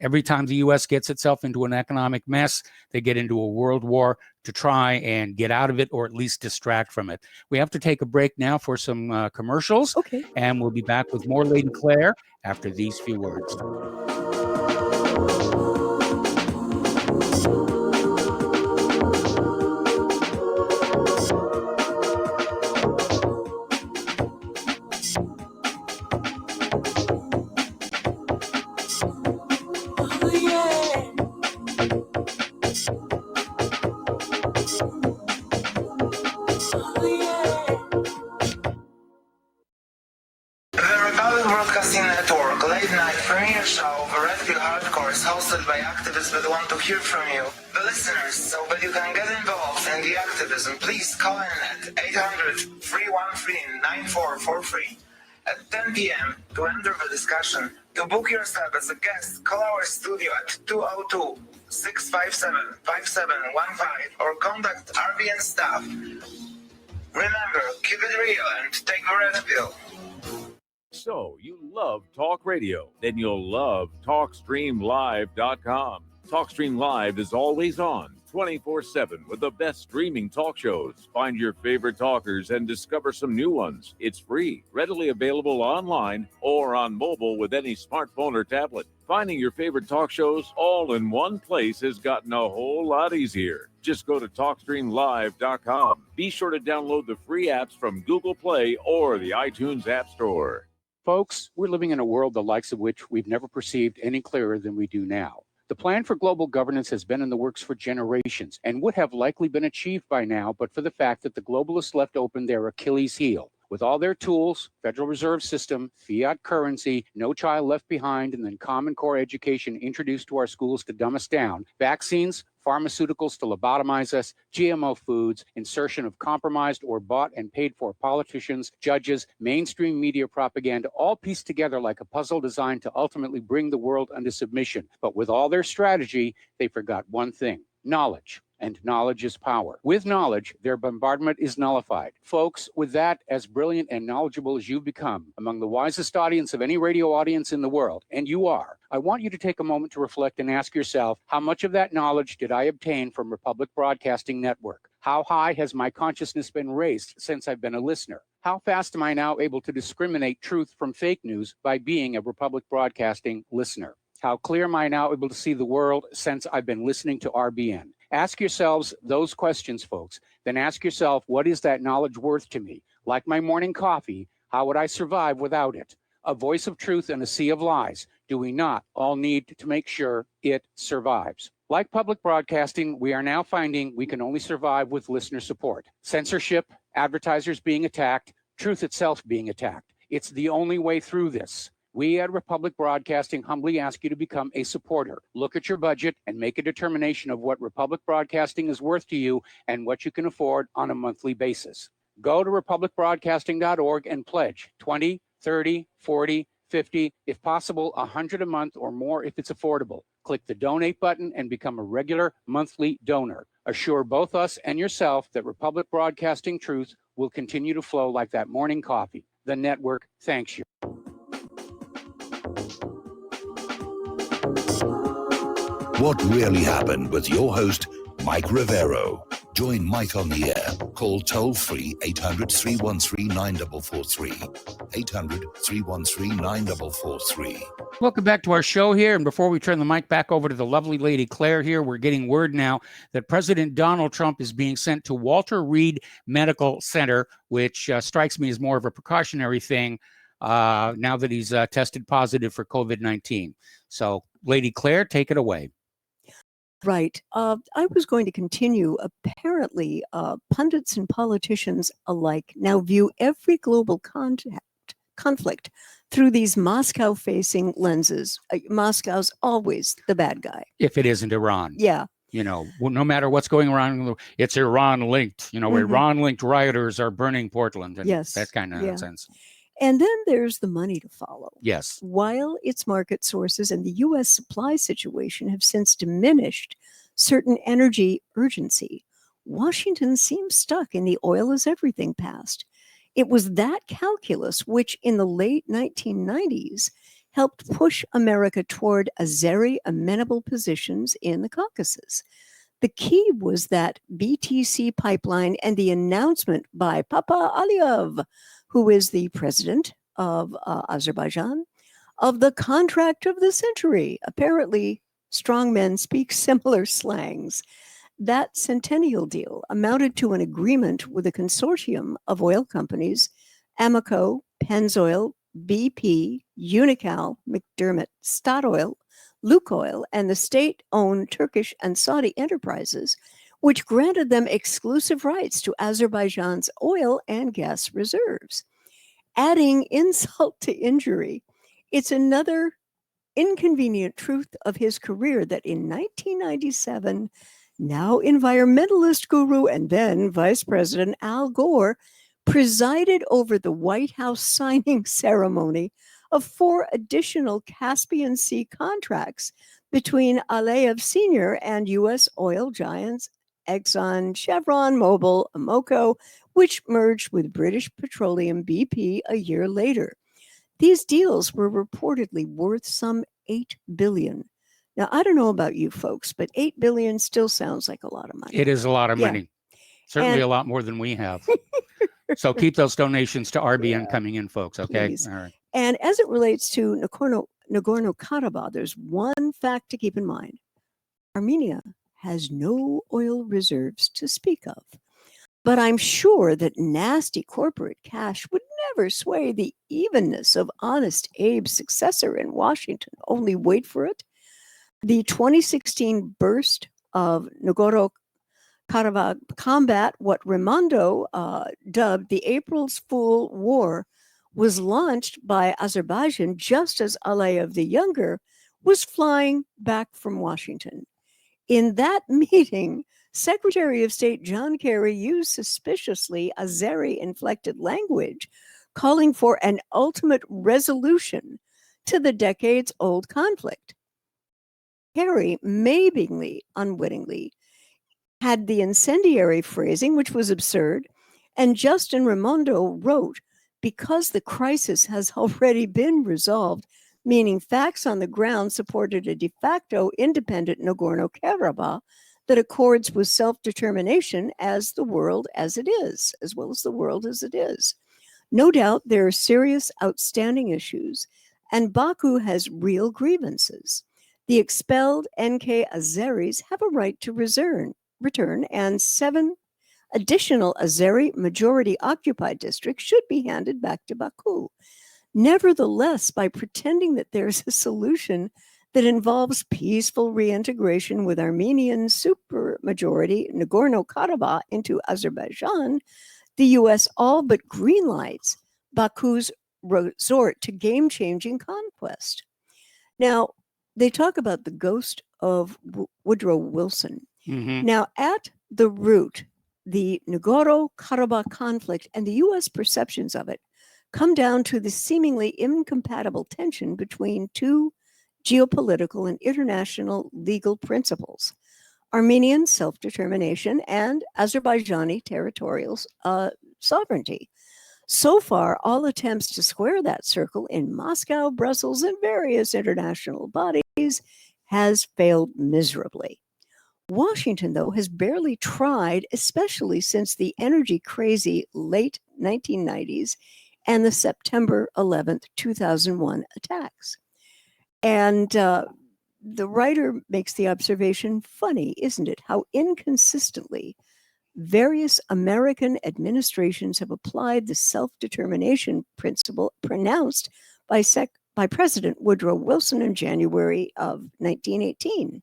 Speaker 1: every time the U.S. gets itself into an economic mess, they get into a world war to try and get out of it, or at least distract from it. We have to take a break now for some commercials.
Speaker 20: Okay.
Speaker 1: And we'll be back with more Lady Claire after these few words.
Speaker 21: Broadcasting Network late night premiere show of Red Pill Hardcore is hosted by activists that want to hear from you, the listeners. So that you can get involved in the activism, please call in at 800-313-9443 at 10 p.m. to enter the discussion. To book yourself as a guest, call our studio at 202-657-5715 or contact RBN staff. Remember, keep it real and take the Red Pill.
Speaker 5: So, you love talk radio? Then you'll love TalkStreamLive.com. TalkStream Live is always on, 24/7, with the best streaming talk shows. Find your favorite talkers and discover some new ones. It's free, readily available online or on mobile with any smartphone or tablet. Finding your favorite talk shows all in one place has gotten a whole lot easier. Just go to TalkStreamLive.com. Be sure to download the free apps from Google Play or the iTunes App Store.
Speaker 1: Folks, we're living in a world the likes of which we've never perceived any clearer than we do now. The plan for global governance has been in the works for generations and would have likely been achieved by now, but for the fact that the globalists left open their Achilles heel. With all their tools, Federal Reserve System, fiat currency, no child left behind, and then Common Core education introduced to our schools to dumb us down, vaccines, pharmaceuticals to lobotomize us, GMO foods, insertion of compromised or bought and paid for politicians, judges, mainstream media propaganda, all pieced together like a puzzle designed to ultimately bring the world under submission. But with all their strategy, they forgot one thing: knowledge. And knowledge is power. With knowledge, their bombardment is nullified. Folks, with that, as brilliant and knowledgeable as you've become, among the wisest audience of any radio audience in the world, and you are, I want you to take a moment to reflect and ask yourself, how much of that knowledge did I obtain from Republic Broadcasting Network? How high has my consciousness been raised since I've been a listener? How fast am I now able to discriminate truth from fake news by being a Republic Broadcasting listener? How clear am I now able to see the world since I've been listening to RBN? Ask yourselves those questions, folks. Then ask yourself, what is that knowledge worth to me? Like my morning coffee, how would I survive without it? A voice of truth in a sea of lies. Do we not all need to make sure it survives? Like public broadcasting, we are now finding we can only survive with listener support. Censorship, advertisers being attacked, truth itself being attacked. It's the only way through this. We at Republic Broadcasting humbly ask you to become a supporter. Look at your budget and make a determination of what Republic Broadcasting is worth to you and what you can afford on a monthly basis. Go to republicbroadcasting.org and pledge 20, 30, 40, 50, if possible, 100 a month or more if it's affordable. Click the donate button and become a regular monthly donor. Assure both us and yourself that Republic Broadcasting truth will continue to flow like that morning coffee. The network thanks you.
Speaker 2: What really happened with your host, Mike Rivero. Join Mike on the air. Call toll-free 800-313-9443. 800-313-9443.
Speaker 1: Welcome back to our show here. And before we turn the mic back over to the lovely Lady Claire here, we're getting word now that President Donald Trump is being sent to Walter Reed Medical Center, which strikes me as more of a precautionary thing now that he's tested positive for COVID-19. So, Lady Claire, take it away.
Speaker 20: Right. I was going to continue. Apparently, pundits and politicians alike now view every global conflict through these Moscow-facing lenses. Moscow's always the bad guy.
Speaker 1: If it isn't Iran.
Speaker 20: Yeah.
Speaker 1: You know, no matter what's going around, it's Iran linked. You know, Iran linked rioters are burning Portland. And
Speaker 20: Yes.
Speaker 1: that kind of
Speaker 20: Yeah.
Speaker 1: nonsense.
Speaker 20: And then there's the money to follow.
Speaker 1: Yes.
Speaker 20: While its market sources and the U.S. supply situation have since diminished certain energy urgency, Washington seems stuck in the oil is everything past. It was that calculus which, in the late 1990s, helped push America toward Azeri amenable positions in the Caucasus. The key was that BTC pipeline and the announcement by Papa Aliyev, who is the president of Azerbaijan, of the contract of the century. Apparently, strongmen speak similar slangs. That centennial deal amounted to an agreement with a consortium of oil companies, Amoco, Pennzoil, BP, Unocal, McDermott, Statoil, Lukoil, and the state-owned Turkish and Saudi enterprises, which granted them exclusive rights to Azerbaijan's oil and gas reserves. Adding insult to injury, it's another inconvenient truth of his career that in 1997, now environmentalist guru and then Vice President Al Gore presided over the White House signing ceremony of 4 additional Caspian Sea contracts between Aliyev Sr. and U.S. oil giants Exxon, Chevron, Mobil, Amoco, which merged with British Petroleum BP a year later. These deals were reportedly worth some $8 billion. Now, I don't know about you folks, but $8 billion still sounds like a lot of money.
Speaker 1: It is a lot of
Speaker 20: Yeah.
Speaker 1: money. Certainly
Speaker 20: And-
Speaker 1: a lot more than we have. So keep those donations to RBN coming in, folks. Okay.
Speaker 20: Please.
Speaker 1: All right.
Speaker 20: And as it relates to Nagorno-Karabakh, there's one fact to keep in mind. Armenia has no oil reserves to speak of. But I'm sure that nasty corporate cash would never sway the evenness of Honest Abe's successor in Washington. Only wait for it. The 2016 burst of Nagorno-Karabakh combat, what Raimondo dubbed the April's Fool War, was launched by Azerbaijan just as Aliyev the Younger was flying back from Washington. In that meeting, Secretary of State John Kerry used suspiciously Azeri-inflected language, calling for an ultimate resolution to the decades-old conflict. Kerry, maybe unwittingly, had the incendiary phrasing, which was absurd, and Justin Raimondo wrote, because the crisis has already been resolved, meaning facts on the ground supported a de facto independent Nagorno-Karabakh that accords with self-determination as the world as it is, as well as the world as it is. No doubt there are serious outstanding issues, and Baku has real grievances. The expelled NK Azeris have a right to return, and 7 additional Azeri majority-occupied districts should be handed back to Baku. Nevertheless, by pretending that there's a solution that involves peaceful reintegration with Armenian supermajority Nagorno-Karabakh into Azerbaijan, the U.S. all but greenlights Baku's resort to game-changing conquest. Now, they talk about the ghost of Woodrow Wilson.
Speaker 1: Mhm.
Speaker 20: Now, at the root, the Nagorno-Karabakh conflict and the U.S. perceptions of it come down to the seemingly incompatible tension between 2 geopolitical and international legal principles: Armenian self-determination and Azerbaijani territorial sovereignty. So far, all attempts to square that circle in Moscow, Brussels, and various international bodies has failed miserably. Washington, though, has barely tried, especially since the energy-crazy late 1990s and the September 11th, 2001 attacks. And the writer makes the observation, funny, isn't it, how inconsistently various American administrations have applied the self-determination principle pronounced by President Woodrow Wilson in January of 1918.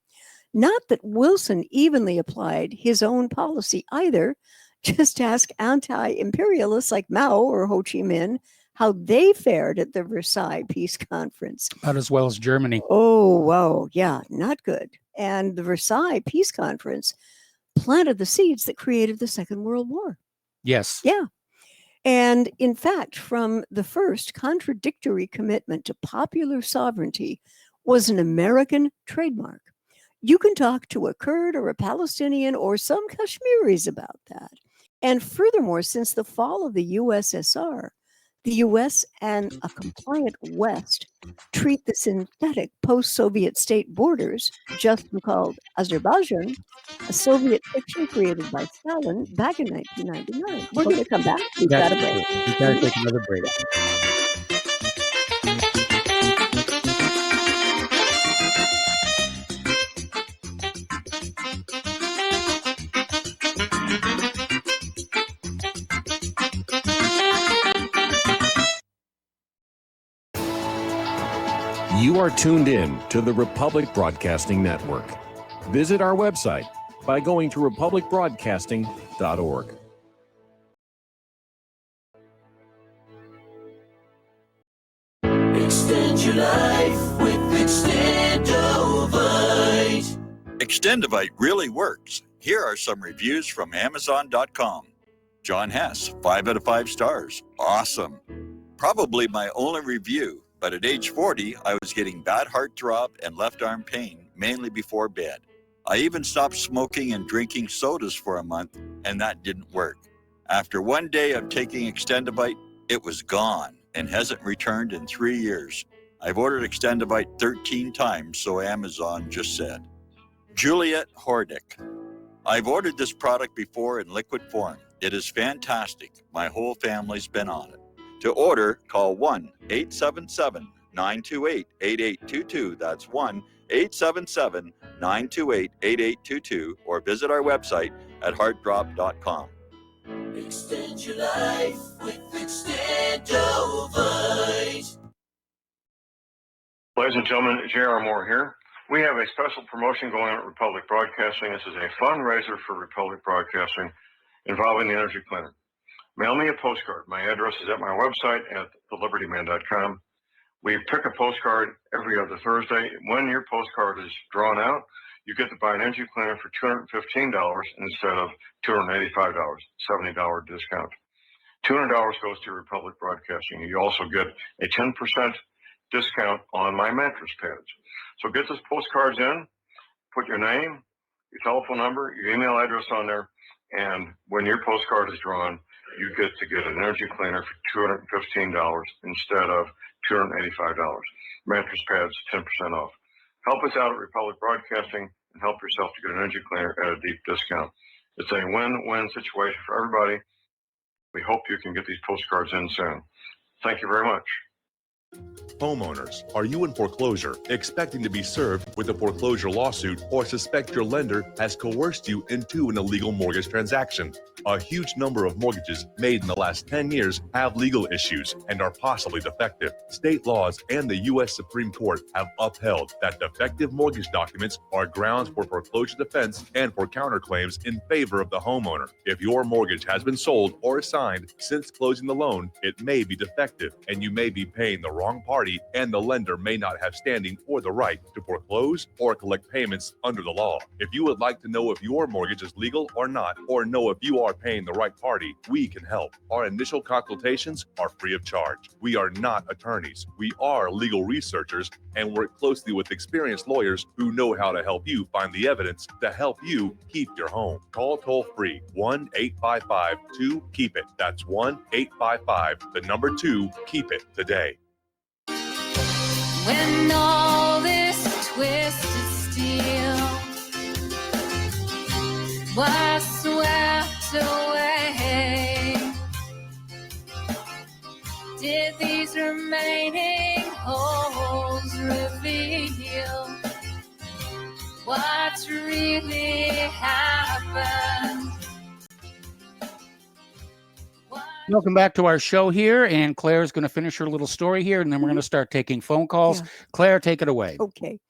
Speaker 20: Not that Wilson evenly applied his own policy either. Just ask anti-imperialists like Mao or Ho Chi Minh how they fared at the Versailles Peace Conference.
Speaker 1: About as well as Germany.
Speaker 20: Oh, wow. Yeah, not good. And the Versailles Peace Conference planted the seeds that created the Second World War.
Speaker 1: Yes.
Speaker 20: Yeah. And in fact, from the first, contradictory commitment to popular sovereignty was an American trademark. You can talk to a Kurd or a Palestinian or some Kashmiris about that. And furthermore, since the fall of the USSR, the US and a compliant West treat the synthetic post-Soviet state borders, just called Azerbaijan, a Soviet fiction created by Stalin back in 1999. We're going to come back. We've got a break.
Speaker 1: We've got to take another break.
Speaker 3: You are tuned in to the Republic Broadcasting Network. Visit our website by going to republicbroadcasting.org.
Speaker 22: Extend your life with Extendovite.
Speaker 23: Extendovite really works. Here are some reviews from Amazon.com. John Hess, 5 out of 5 stars. Awesome. Probably my only review, but at age 40, I was getting bad heartthrob and left arm pain, mainly before bed. I even stopped smoking and drinking sodas for a month, and that didn't work. After one day of taking Extendovite, it was gone and hasn't returned in 3 years. I've ordered Extendovite 13 times, so Amazon just said. Juliet Hordick. I've ordered this product before in liquid form. It is fantastic. My whole family's been on it. To order, call 1-877-928-8822. That's 1-877-928-8822, or visit our website at heartdrop.com.
Speaker 22: Extend your life with Extendovite.
Speaker 17: Ladies and gentlemen, J.R. Moore here. We have a special promotion going on at Republic Broadcasting. This is a fundraiser for Republic Broadcasting involving the Energy Cleaner. Mail me a postcard. My address is at my website at thelibertyman.com. We pick a postcard every other Thursday. When your postcard is drawn out, you get to buy an energy cleaner for $215 instead of $285, $70 discount. $200 goes to Republic Broadcasting. You also get a 10% discount on my mattress pads. So get those postcards in, put your name, your telephone number, your email address on there, and when your postcard is drawn, you get to get an energy cleaner for $215 instead of $285. Mattress pads, 10% off. Help us out at Republic Broadcasting and help yourself to get an energy cleaner at a deep discount. It's a win-win situation for everybody. We hope you can get these postcards in soon. Thank you very much.
Speaker 6: Homeowners, are you in foreclosure, expecting to be served with a foreclosure lawsuit, or suspect your lender has coerced you into an illegal mortgage transaction? A huge number of mortgages made in the last 10 years have legal issues and are possibly defective. State laws and the U.S. Supreme Court have upheld that defective mortgage documents are grounds for foreclosure defense and for counterclaims in favor of the homeowner. If your mortgage has been sold or assigned since closing the loan, it may be defective and you may be paying the wrong party, and the lender may not have standing or the right to foreclose or collect payments under the law. If you would like to know if your mortgage is legal or not, or know if you are paying the right party, we can help. Our initial consultations are free of charge. We are not attorneys. We are legal researchers and work closely with experienced lawyers who know how to help you find the evidence to help you keep your home. Call toll free 1-855-2-KEEP-IT. That's 1-855-2-KEEP-IT today.
Speaker 22: When all this twisted steel was swept away, did these remaining holes reveal what really happened?
Speaker 1: Welcome back to our show here, and Claire's going to finish her little story here, and then we're going to start taking phone calls.
Speaker 20: Yeah.
Speaker 1: Claire, take it away.
Speaker 20: Okay.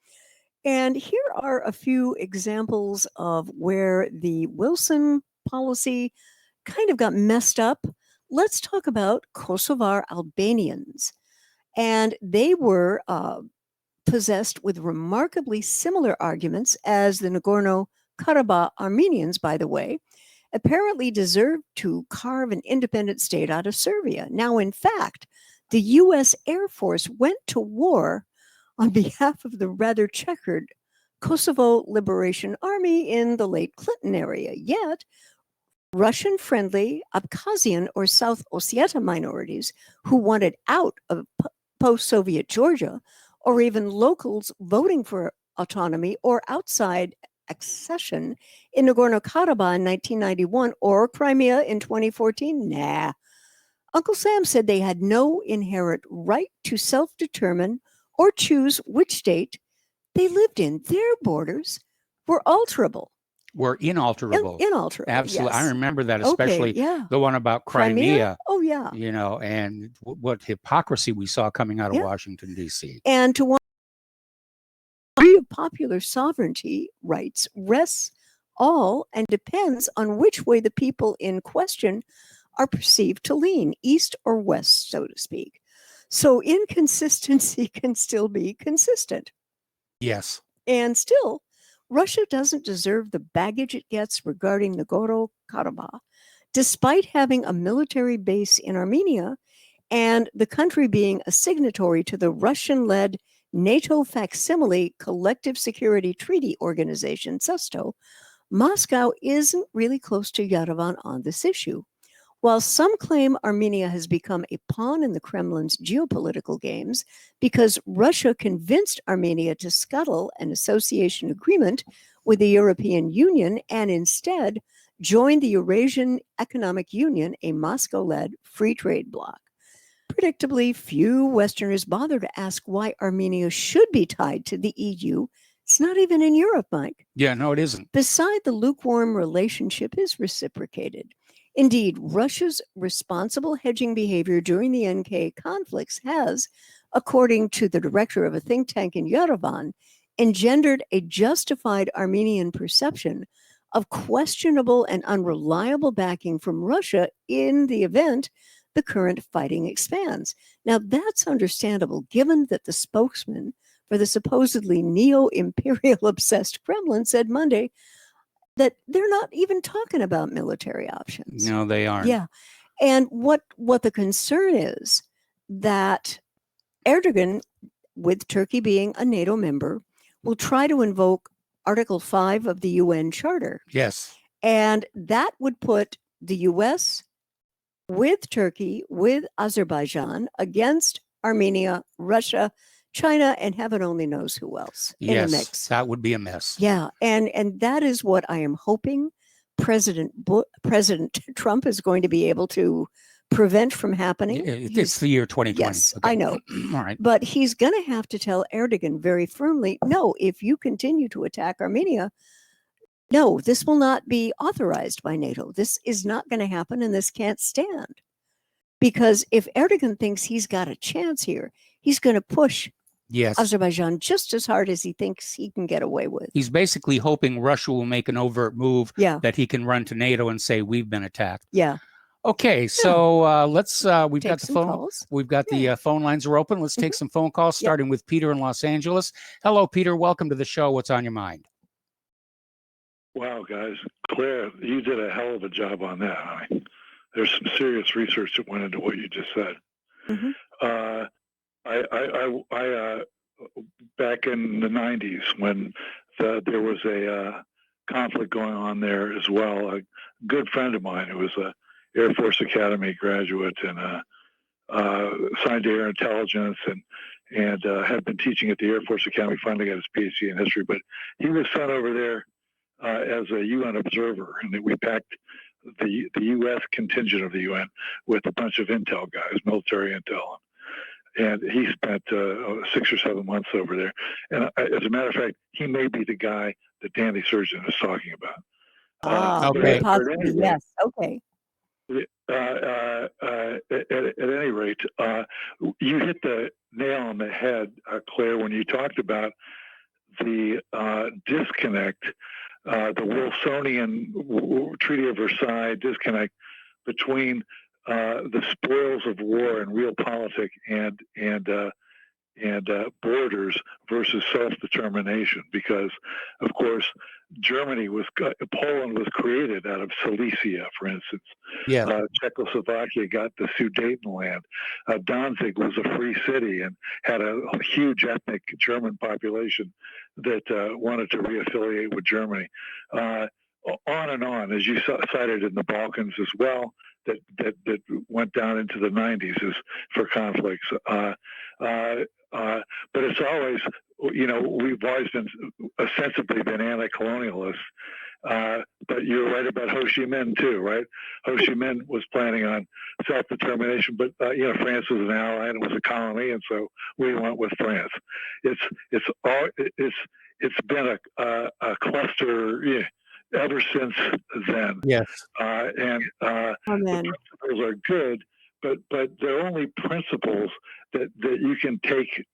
Speaker 20: And here are a few examples of where the Wilson policy kind of got messed up. Let's talk about Kosovar Albanians. And they were possessed with remarkably similar arguments as the Nagorno-Karabakh Armenians, by the way, apparently deserved to carve an independent state out of Serbia. Now, in fact, the U.S. Air Force went to war on behalf of the rather checkered Kosovo Liberation Army in the late Clinton era. Yet, Russian-friendly Abkhazian or South Ossetia minorities who wanted out of post-Soviet Georgia, or even locals voting for autonomy or outside accession in Nagorno-Karabakh in 1991 or Crimea in 2014, nah. Uncle Sam said they had no inherent right to self-determine or choose which state they lived in. Their borders were alterable.
Speaker 1: Were inalterable.
Speaker 20: Inalterable.
Speaker 1: Absolutely.
Speaker 20: Yes.
Speaker 1: I remember that,
Speaker 20: Okay,
Speaker 1: especially
Speaker 20: yeah.
Speaker 1: the one about Crimea.
Speaker 20: Oh, yeah.
Speaker 1: You know, and what hypocrisy we saw coming out of
Speaker 20: Yeah.
Speaker 1: Washington, D.C.
Speaker 20: And to one degree of popular sovereignty rights rests all and depends on which way the people in question are perceived to lean, east or west, so to speak. So inconsistency can still be consistent.
Speaker 1: Yes.
Speaker 20: And still, Russia doesn't deserve the baggage it gets regarding Nagorno-Karabakh, despite having a military base in Armenia and the country being a signatory to the Russian-led NATO facsimile Collective Security Treaty Organization, CESTO. Moscow isn't really close to Yerevan on this issue. While some claim Armenia has become a pawn in the Kremlin's geopolitical games because Russia convinced Armenia to scuttle an association agreement with the European Union and instead join the Eurasian Economic Union, a Moscow-led free trade bloc. Predictably, few Westerners bother to ask why Armenia should be tied to the EU. It's not even in Europe, Mike.
Speaker 1: Yeah, no, it isn't.
Speaker 20: Beside the lukewarm relationship is reciprocated. Indeed, Russia's responsible hedging behavior during the NK conflicts has, according to the director of a think tank in Yerevan, engendered a justified Armenian perception of questionable and unreliable backing from Russia in the event the current fighting expands. Now, that's understandable given that the spokesman for the supposedly neo-imperial obsessed Kremlin said Monday that they're not even talking about military options.
Speaker 1: No, they aren't.
Speaker 20: Yeah. And what the concern is that Erdogan, with Turkey being a NATO member, will try to invoke Article 5 of the UN Charter.
Speaker 1: Yes.
Speaker 20: And that would put the US with Turkey, with Azerbaijan, against Armenia, Russia, China, and heaven only knows who else in
Speaker 1: Yes,
Speaker 20: the mix.
Speaker 1: that would be a mess.
Speaker 20: Yeah, and that is what I am hoping President Trump is going to be able to prevent from happening.
Speaker 1: It's the year 2020.
Speaker 20: Yes, I know.
Speaker 1: All right.
Speaker 20: But he's going to have to tell Erdogan very firmly, no, if you continue to attack Armenia, no, this will not be authorized by NATO. This is not going to happen, and this can't stand. Because if Erdogan thinks he's got a chance here, he's going to push
Speaker 1: Yes.
Speaker 20: Azerbaijan just as hard as he thinks he can get away with.
Speaker 1: He's basically hoping Russia will make an overt move
Speaker 20: Yeah.
Speaker 1: that he can run to NATO and say, we've been attacked.
Speaker 20: Yeah.
Speaker 1: Okay, so let's we've
Speaker 20: Take
Speaker 1: got the
Speaker 20: some
Speaker 1: phone.
Speaker 20: calls.
Speaker 1: We've got the phone lines are open. Let's take some phone calls, starting with Peter in Los Angeles. Hello, Peter. Welcome to the show. What's on your mind?
Speaker 4: Wow, guys. Claire, you did a hell of a job on that. I mean, there's some serious research that went into what you just said. I back in the 90s when there was a conflict going on there as well, a good friend of mine who was a Air Force Academy graduate and signed to Air Intelligence and had been teaching at the Air Force Academy, finally got his PhD in history, but he was sent over there as a UN observer, and we packed the U.S. contingent of the UN with a bunch of intel guys, military intel, and he spent 6 or 7 months over there. And as a matter of fact, he may be the guy that Danny Surgeon is talking about.
Speaker 20: Very
Speaker 4: At
Speaker 20: possibly,
Speaker 4: any rate,
Speaker 20: yes. Okay.
Speaker 4: at any rate, you hit the nail on the head, Claire, when you talked about the disconnect, the Wilsonian Treaty of Versailles disconnect between the spoils of war and realpolitik and borders versus self-determination, because, of course, Poland was created out of Silesia, for instance.
Speaker 1: Yes.
Speaker 4: Czechoslovakia got the Sudetenland. Danzig was a free city and had a huge ethnic German population that wanted to reaffiliate with Germany. On and on, as you cited in the Balkans as well, that went down into the 90s for conflicts. But it's always, we've always been ostensibly been anti-colonialists. But you're right about Ho Chi Minh too, right? Ho Chi Minh was planning on self-determination, but France was an ally and was a colony, and so we went with France. It's been a cluster ever since then.
Speaker 1: Yes.
Speaker 4: And the principles are good, but they're only principles that you can take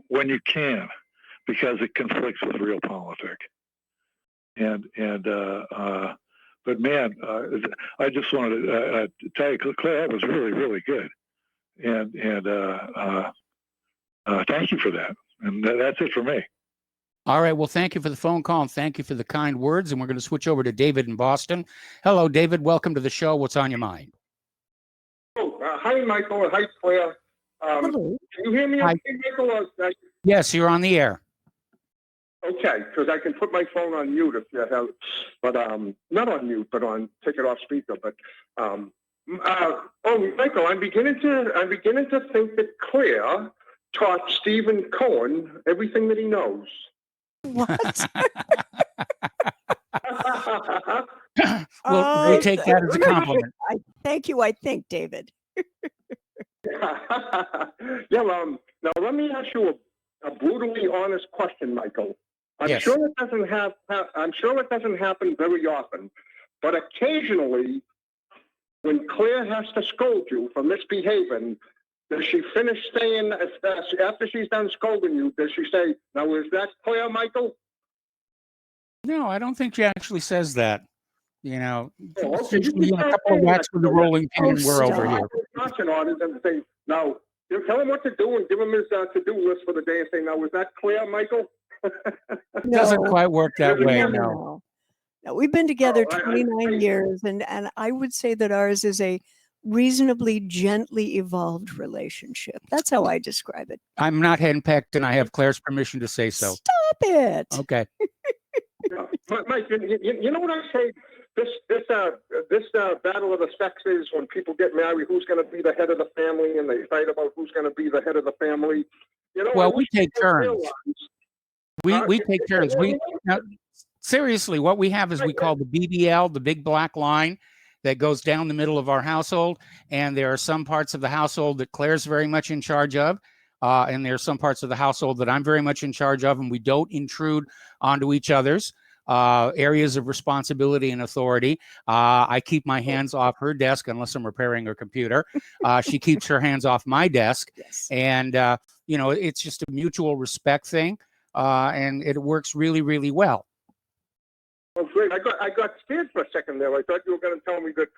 Speaker 4: when you can, because it conflicts with realpolitik. But man, I just wanted to tell you, Claire, that was really, really good, and thank you for that. And that's it for me.
Speaker 1: All right. Well, thank you for the phone call and thank you for the kind words. And we're going to switch over to David in Boston. Hello, David. Welcome to the show. What's on your mind?
Speaker 7: Hi, Michael. Hi, Claire. Can you hear me okay, Michael?
Speaker 1: Yes, you're on the air.
Speaker 7: Okay, because I can put my phone on mute if you have, but not on mute, but take it off speaker. But Michael, I'm beginning to think that Claire taught Stephen Cohen everything that he knows.
Speaker 20: What?
Speaker 1: Well, we take that as a compliment.
Speaker 20: Thank you, I think, David.
Speaker 7: Yeah, now let me ask you a brutally honest question, Michael. I'm sure it doesn't happen very often, but occasionally, when Claire has to scold you for misbehaving, does she finish saying, after she's done scolding you, does she say, "Now is that Claire, Michael"?
Speaker 1: No, I don't think she actually says that.
Speaker 7: Okay.
Speaker 1: Usually a couple of whacks with the rolling pin, and we're over here.
Speaker 7: Now, you tell him what to do and give him his to-do list for the day and say, "Now, is that Claire, Michael?"
Speaker 1: It doesn't quite work that way, no.
Speaker 20: No, we've been together 29 years, and I would say that ours is a reasonably gently evolved relationship. That's how I describe it.
Speaker 1: I'm not henpecked, and I have Claire's permission to say so.
Speaker 20: Stop it.
Speaker 1: Okay.
Speaker 7: Mike, you know what I say? This battle of the sexes, when people get married, who's going to be the head of the family, and they fight about who's going to be the head of the family.
Speaker 1: Well, we take turns. We take turns. Now, seriously, what we have is we call the BBL, the big black line that goes down the middle of our household. And there are some parts of the household that Claire's very much in charge of. And there are some parts of the household that I'm very much in charge of, and we don't intrude onto each other's areas of responsibility and authority. I keep my hands off her desk unless I'm repairing her computer. She keeps her hands off my desk.
Speaker 20: Yes.
Speaker 1: And, it's just a mutual respect thing. And it works really, really well.
Speaker 7: Oh, great. I got scared for a second there. I thought you were going to tell me that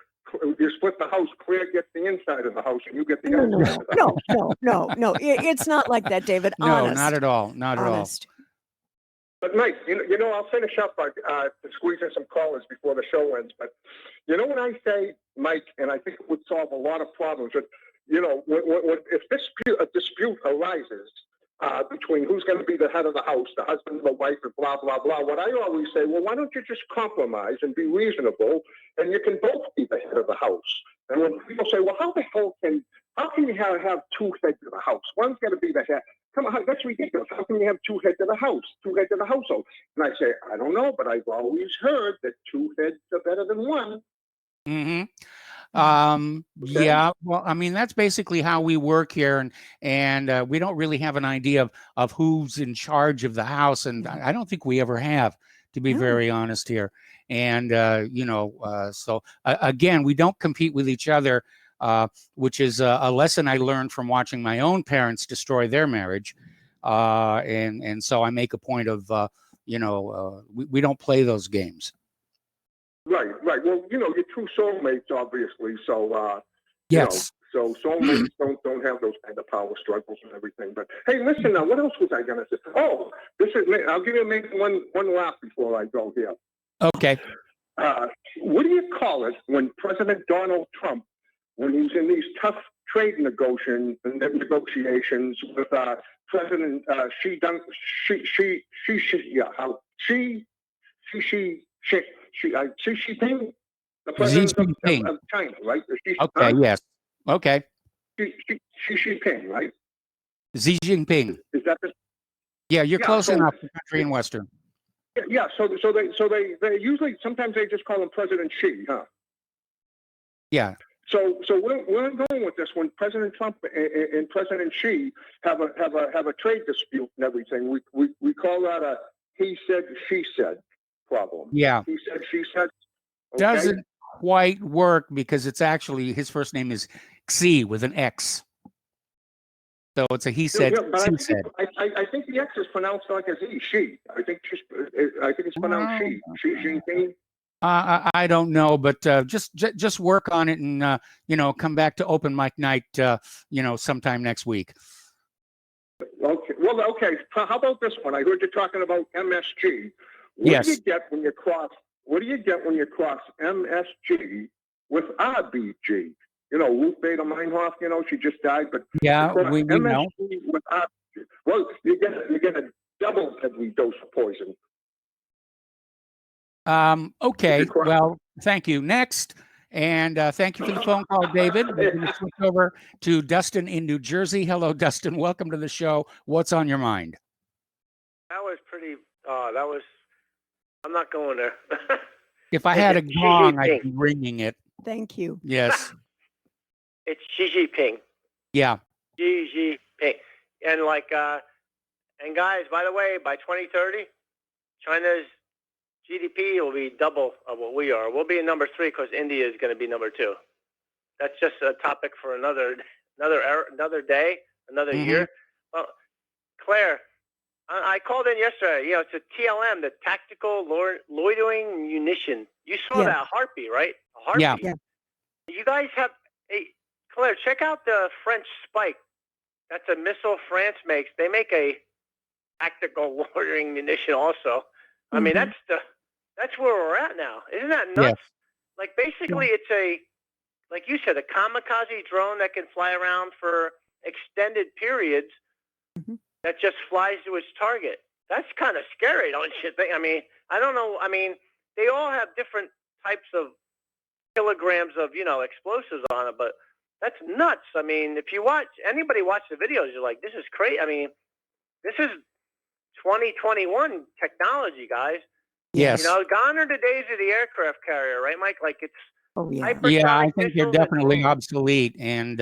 Speaker 7: you split the house. Claire gets the inside of the house and you get the outside of the house.
Speaker 20: No. It's not like that, David.
Speaker 1: No,
Speaker 20: Honest.
Speaker 1: not at all. Not at all.
Speaker 7: But Mike, I'll finish up by squeezing some callers before the show ends. But when I say, Mike, and I think it would solve a lot of problems. But if a dispute arises between who's going to be the head of the house, the husband and the wife, and blah blah blah, what I always say, well, why don't you just compromise and be reasonable, and you can both be the head of the house. And when people say, well, how can you have two heads of the house? One's got to be the head. Come on, that's ridiculous. How can you have two heads of the house, two heads of the household? And I say, I don't know, but I've always heard that two heads are better than one.
Speaker 1: Mm-hmm. Yeah, well, I mean, that's basically how we work here. And we don't really have an idea of who's in charge of the house. And I don't think we ever have, to be very honest here. And, so again, we don't compete with each other. Which is a lesson I learned from watching my own parents destroy their marriage. and so I make a point of we don't play those games.
Speaker 7: Right. Well, you're true soulmates, obviously. So, you
Speaker 1: Yes.
Speaker 7: know, so soulmates don't have those kind of power struggles and everything. But hey, listen now, what else was I gonna say? Oh, I'll give you maybe one laugh before I go here.
Speaker 1: Okay.
Speaker 7: What do you call it when President Donald Trump, when he's in these tough trade negotiations with President Xi Jinping, the president of China, right?
Speaker 1: Okay. Yes. Okay.
Speaker 7: Xi Jinping, right?
Speaker 1: Xi Jinping.
Speaker 7: Is that the?
Speaker 1: Yeah, you're
Speaker 7: Yeah,
Speaker 1: close
Speaker 7: so-
Speaker 1: enough. Country and Western.
Speaker 7: Yeah. So they usually sometimes they just call him President Xi, huh?
Speaker 1: Yeah.
Speaker 7: So where I'm going with this, when President Trump and President Xi have a trade dispute and everything, we call that a he said she said problem.
Speaker 1: Yeah.
Speaker 7: He said she said. Okay?
Speaker 1: Doesn't quite work because it's actually his first name is Xi with an X. So it's a he said,
Speaker 7: but
Speaker 1: she said.
Speaker 7: I think the X is pronounced like a Z. She. I think it's pronounced she. Xi Jinping.
Speaker 1: I don't know, but just work on it and come back to open mic night sometime next week.
Speaker 7: Okay. Well, okay. How about this one? I heard you talking about MSG. What do you get when you cross? What do you get when you cross MSG with RBG? Ruth Bader Meinhof. She just died, but
Speaker 1: Yeah,
Speaker 7: you cross
Speaker 1: we know.
Speaker 7: MSG with RBG. Well, you get a double deadly dose of poison.
Speaker 1: Okay. Well, thank you. Next. And thank you for the phone call, David. We're going to switch over to Dustin in New Jersey. Hello, Dustin. Welcome to the show. What's on your mind?
Speaker 8: That was pretty. That was. I'm not going there.
Speaker 1: If I had a
Speaker 8: Xi
Speaker 1: gong, I'd
Speaker 8: Jinping.
Speaker 1: be ringing it.
Speaker 20: Thank you.
Speaker 1: Yes.
Speaker 8: It's Xi Jinping.
Speaker 1: Yeah.
Speaker 8: Xi Jinping. And and guys, by the way, by 2030, China's GDP will be double of what we are. We'll be in number 3 because India is going to be number 2. That's just a topic for another day, another year. Well, Claire, I called in yesterday. It's a TLM, the Tactical Loitering Munition. You saw that Harpy, right? A Harpy.
Speaker 1: Yeah.
Speaker 8: You guys have. Hey, Claire, check out the French Spike. That's a missile France makes. They make a tactical loitering munition also. I mean, that's where we're at now. Isn't that nuts?
Speaker 1: Yes.
Speaker 8: Like basically, it's like you said, a kamikaze drone that can fly around for extended periods that just flies to its target. That's kind of scary, don't you think? I mean, I don't know. I mean, they all have different types of kilograms of explosives on it, but that's nuts. I mean, if anybody watch the videos, you're like, this is crazy. I mean, this is 2021 technology, guys.
Speaker 1: Yes.
Speaker 8: Gone are the days of the aircraft carrier, right, Mike? Like it's
Speaker 1: Yeah, I think they're
Speaker 8: hypersonic missiles and
Speaker 1: definitely
Speaker 8: drones.
Speaker 1: obsolete, and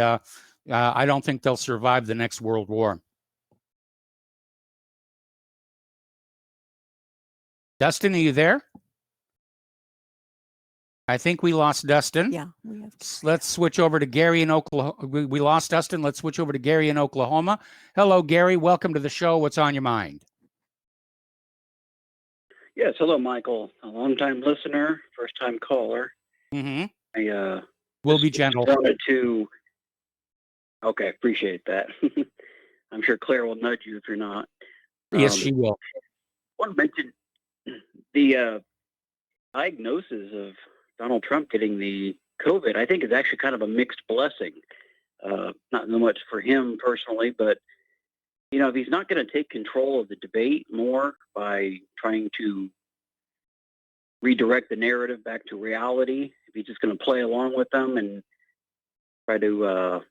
Speaker 1: I don't think they'll survive the next World War. Dustin, are you there? I think we lost Dustin.
Speaker 20: Yeah, we have.
Speaker 1: Let's switch over to Gary in Oklahoma. We lost Dustin. Let's switch over to Gary in Oklahoma. Hello, Gary. Welcome to the show. What's on your mind?
Speaker 9: Yes, hello, Michael. A long-time listener, first-time caller.
Speaker 1: Mm-hmm.
Speaker 9: I
Speaker 1: We'll be gentle.
Speaker 9: wanted to. Okay, appreciate that. I'm sure Claire will nudge you if you're not.
Speaker 1: Yes, she will.
Speaker 9: I want to mention the diagnosis of Donald Trump getting the COVID. I think is actually kind of a mixed blessing. Not so much for him personally, but if he's not going to take control of the debate more by trying to redirect the narrative back to reality, if he's just going to play along with them and try to,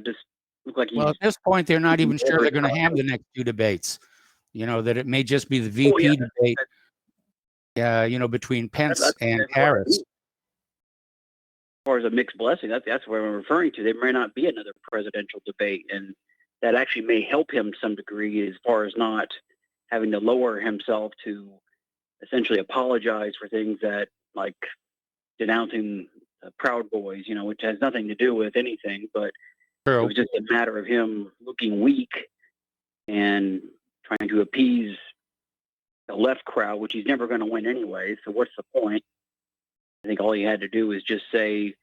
Speaker 9: just look like he's...
Speaker 1: Well, at this point, they're not even sure they're going to have the next 2 debates. That it may just be the VP debate, between Pence and Harris.
Speaker 9: As far as a mixed blessing, that's what I'm referring to. There may not be another presidential debate, and that actually may help him to some degree as far as not having to lower himself to essentially apologize for things that, like denouncing Proud Boys, which has nothing to do with anything, but It was just a matter of him looking weak and trying to appease the left crowd, which he's never going to win anyway. So what's the point? I think all he had to do was just say,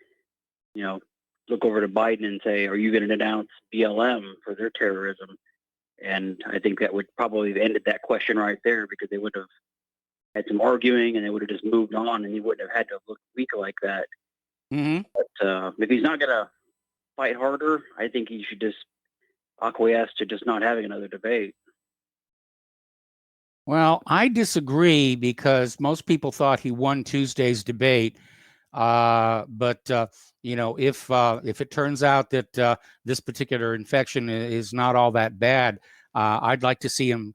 Speaker 9: look over to Biden and say, are you going to denounce BLM for their terrorism? And I think that would probably have ended that question right there, because they would have had some arguing and they would have just moved on, and he wouldn't have had to look weak like that.
Speaker 1: Mm-hmm.
Speaker 9: But if he's not going to fight harder, I think he should just acquiesce to just not having another debate.
Speaker 1: Well, I disagree, because most people thought he won Tuesday's debate. But if it turns out that this particular infection is not all that bad, I'd like to see him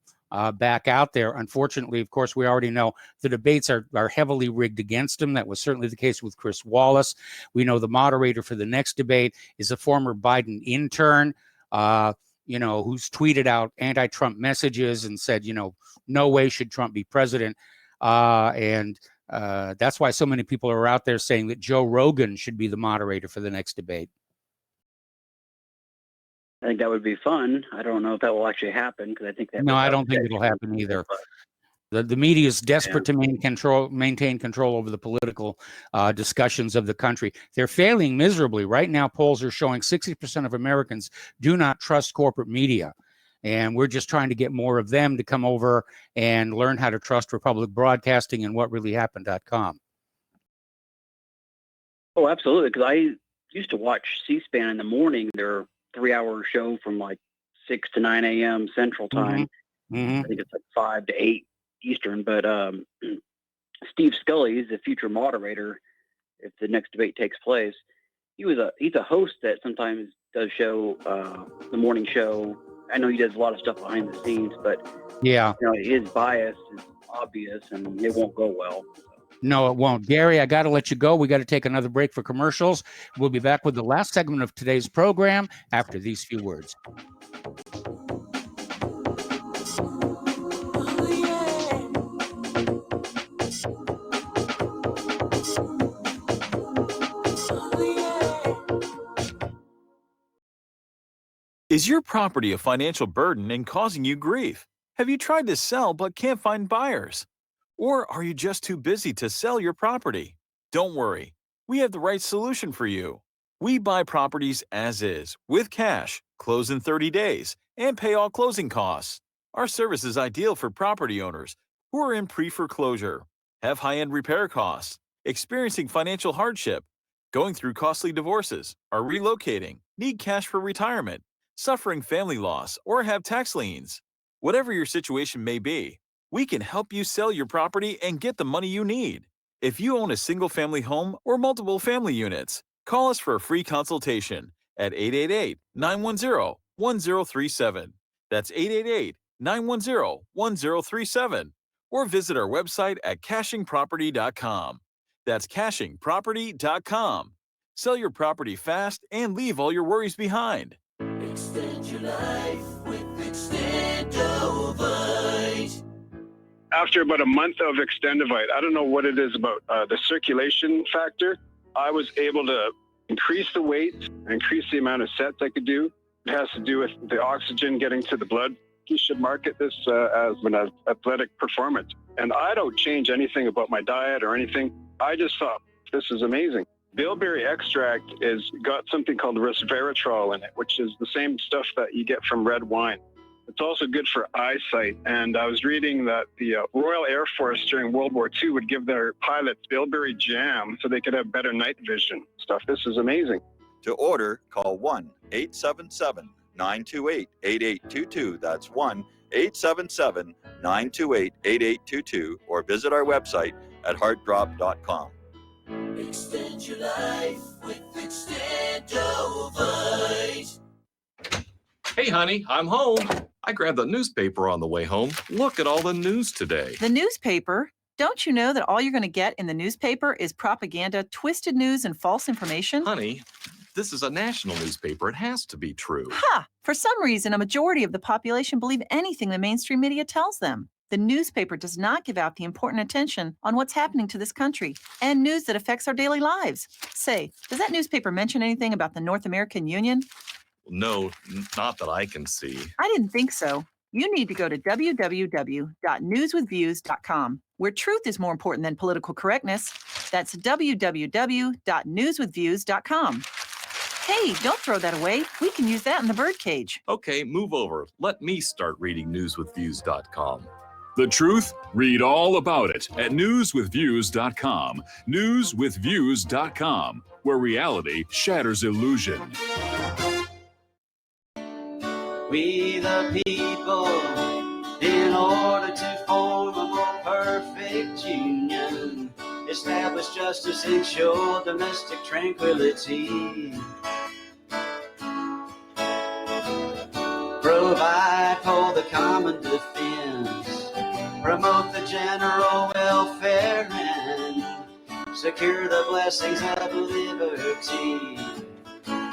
Speaker 1: back out there. Unfortunately, of course, we already know the debates are heavily rigged against him. That was certainly the case with Chris Wallace. We know the moderator for the next debate is a former Biden intern, who's tweeted out anti-Trump messages and said, no way should Trump be president. That's why so many people are out there saying that Joe Rogan should be the moderator for the next debate.
Speaker 9: I think that would be fun. I don't know if that will actually happen, because I think that.
Speaker 1: No, I don't think it'll happen either. The media is desperate to maintain control over the political discussions of the country. They're failing miserably. Right now, polls are showing 60% of Americans do not trust corporate media. And we're just trying to get more of them to come over and learn how to trust Republic Broadcasting and whatreallyhappened.com.
Speaker 9: Oh, absolutely. Because I used to watch C-SPAN in the morning, their 3-hour show from like 6 to 9 a.m. Central Time.
Speaker 1: Mm-hmm.
Speaker 9: I think it's like 5 to 8 Eastern. But Steve Scully is the future moderator if the next debate takes place. He's a host that sometimes does show the morning show. I know he does a lot of stuff behind the scenes, but
Speaker 1: yeah,
Speaker 9: his bias is obvious, and it won't go well.
Speaker 1: No, it won't. Gary, I got to let you go. We got to take another break for commercials. We'll be back with the last segment of today's program after these few words.
Speaker 10: Is your property a financial burden and causing you grief? Have you tried to sell but can't find buyers? Or are you just too busy to sell your property? Don't worry, we have the right solution for you. We buy properties as is, with cash, close in 30 days, and pay all closing costs. Our service is ideal for property owners who are in pre-foreclosure, have high-end repair costs, experiencing financial hardship, going through costly divorces, are relocating, need cash for retirement, suffering family loss, or have tax liens. Whatever your situation may be, we can help you sell your property and get the money you need. If you own a single-family home or multiple family units, call us for a free consultation at 888-910-1037. That's 888-910-1037. Or visit our website at cashingproperty.com. That's cashingproperty.com. Sell your property fast and leave all your worries behind.
Speaker 11: Extend your life with Extendovite.
Speaker 17: After about a month of Extendovite, I don't know what it is about the circulation factor. I was able to increase the weight, increase the amount of sets I could do. It has to do with the oxygen getting to the blood. You should market this as an athletic performance. And I don't change anything about my diet or anything. I just thought, this is amazing. Bilberry extract is got something called resveratrol in it, which is the same stuff that you get from red wine. It's also good for eyesight. And I was reading that the Royal Air Force during World War II would give their pilots bilberry jam so they could have better night vision stuff. This is amazing.
Speaker 23: To order, call 1-877-928-8822. That's 1-877-928-8822. Or visit our website at heartdrop.com.
Speaker 11: Extend your life with Extendovite.
Speaker 3: Hey, honey, I'm home. I grabbed the newspaper on the way home. Look at all the news today.
Speaker 12: The newspaper? Don't you know that all you're going to get in the newspaper is propaganda, twisted news, and false information?
Speaker 3: Honey, this is a national newspaper. It has to be true.
Speaker 12: Ha! For some reason, a majority of the population believe anything the mainstream media tells them. The newspaper does not give out the important attention on what's happening to this country and news that affects our daily lives. Say, does that newspaper mention anything about the North American Union?
Speaker 13: No, not that I can see.
Speaker 12: I didn't think so. You need to go to www.newswithviews.com, where truth is more important than political correctness. That's www.newswithviews.com. Hey, don't throw that away. We can use that in the birdcage.
Speaker 13: Okay, move over. Let me start reading newswithviews.com.
Speaker 3: The truth? Read all about it at newswithviews.com. Newswithviews.com, where reality shatters illusion.
Speaker 14: We the people, in order to form a more perfect union, establish justice, ensure domestic tranquility, provide for the common defense, promote the general welfare, and secure the blessings of liberty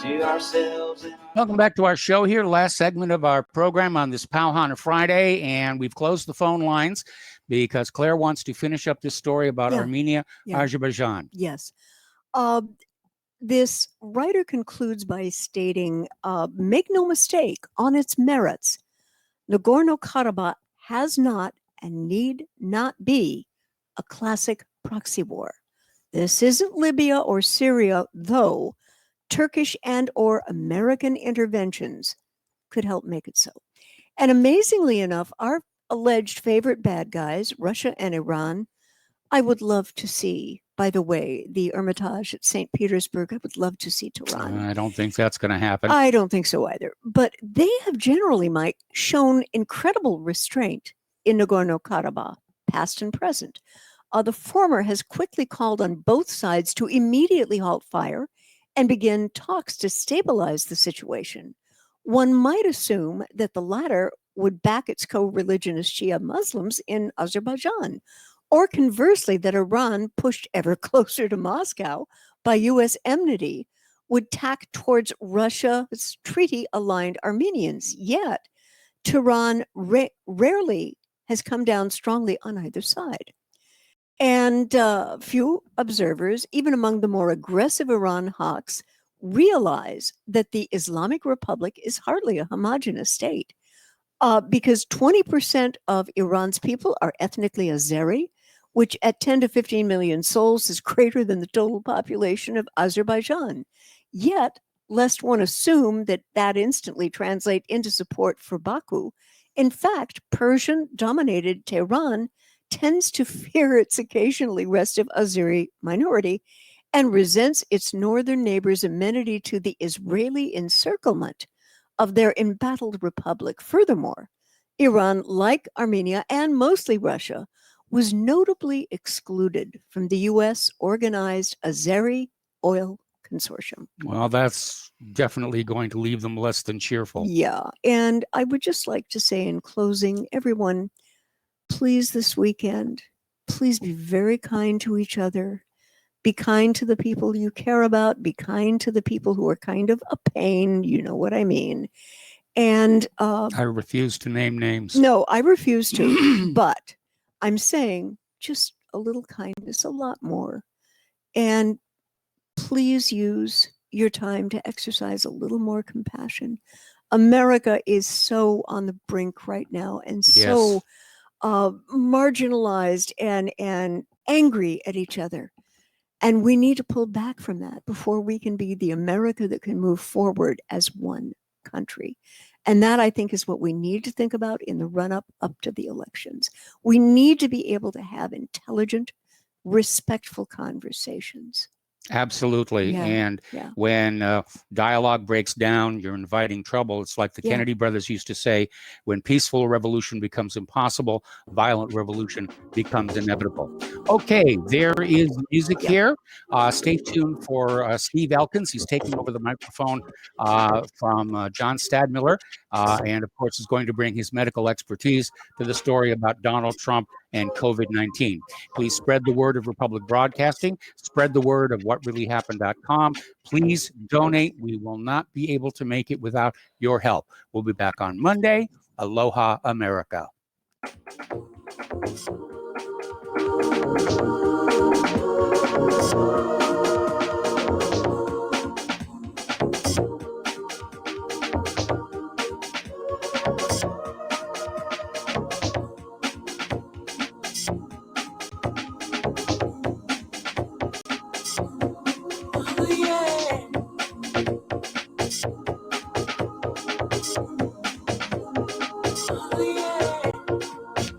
Speaker 14: to ourselves and
Speaker 1: Welcome back to our show here, last segment of our program on this Pauhana Friday, and we've closed the phone lines because Claire wants to finish up this story about Armenia, Azerbaijan.
Speaker 20: Yes. This writer concludes by stating, make no mistake, on its merits, Nagorno-Karabakh has not and need not be a classic proxy war. This isn't Libya or Syria, though Turkish and or American interventions could help make it so. And amazingly enough, our alleged favorite bad guys, Russia and Iran, I would love to see, by the way, the Hermitage at St. Petersburg. I would love to see Tehran.
Speaker 1: I don't think that's going to happen.
Speaker 20: I don't think so either. But they have generally, Mike, shown incredible restraint in Nagorno-Karabakh, past and present. The former has quickly called on both sides to immediately halt fire and begin talks to stabilize the situation. One might assume that the latter would back its co-religionist Shia Muslims in Azerbaijan, or conversely, that Iran, pushed ever closer to Moscow by U.S. enmity, would tack towards Russia's treaty-aligned Armenians. Yet, Tehran rarely has come down strongly on either side. And few observers, even among the more aggressive Iran hawks, realize that the Islamic Republic is hardly a homogenous state, because 20% of Iran's people are ethnically Azeri, which at 10 to 15 million souls is greater than the total population of Azerbaijan. Yet, lest one assume that that instantly translates into support for Baku, in fact, Persian-dominated Tehran tends to fear its occasionally restive Azeri minority and resents its northern neighbors' amenity to the Israeli encirclement of their embattled republic. Furthermore, Iran, like Armenia and mostly Russia, was notably excluded from the U.S. organized Azeri Oil Consortium.
Speaker 1: Well, that's definitely going to leave them less than cheerful.
Speaker 20: Yeah, and I would just like to say in closing, everyone, please this weekend, please be very kind to each other. Be kind to the people you care about. Be kind to the people who are kind of a pain. You know what I mean. And
Speaker 1: I refuse to name names.
Speaker 20: No, I refuse to. But I'm saying just a little kindness, a lot more. And please use your time to exercise a little more compassion. America is so on the brink right now and so marginalized and angry at each other. And we need to pull back from that before we can be the America that can move forward as one country. And that, I think, is what we need to think about in the run-up to the elections. We need to be able to have intelligent, respectful conversations.
Speaker 1: Absolutely.
Speaker 20: Yeah,
Speaker 1: And
Speaker 20: yeah.
Speaker 1: when dialogue breaks down, you're inviting trouble. It's like the
Speaker 20: Yeah.
Speaker 1: Kennedy brothers used to say, when peaceful revolution becomes impossible, violent revolution becomes inevitable. Okay, there is music here. Stay tuned for Steve Elkins. He's taking over the microphone from John Stadmiller, and of course is going to bring his medical expertise to the story about Donald Trump and COVID-19. Please spread the word of Republic Broadcasting. Spread the word of whatreallyhappened.com. Please donate. We will not be able to make it without your help. We'll be back on Monday. Aloha, America.
Speaker 11: Thank you.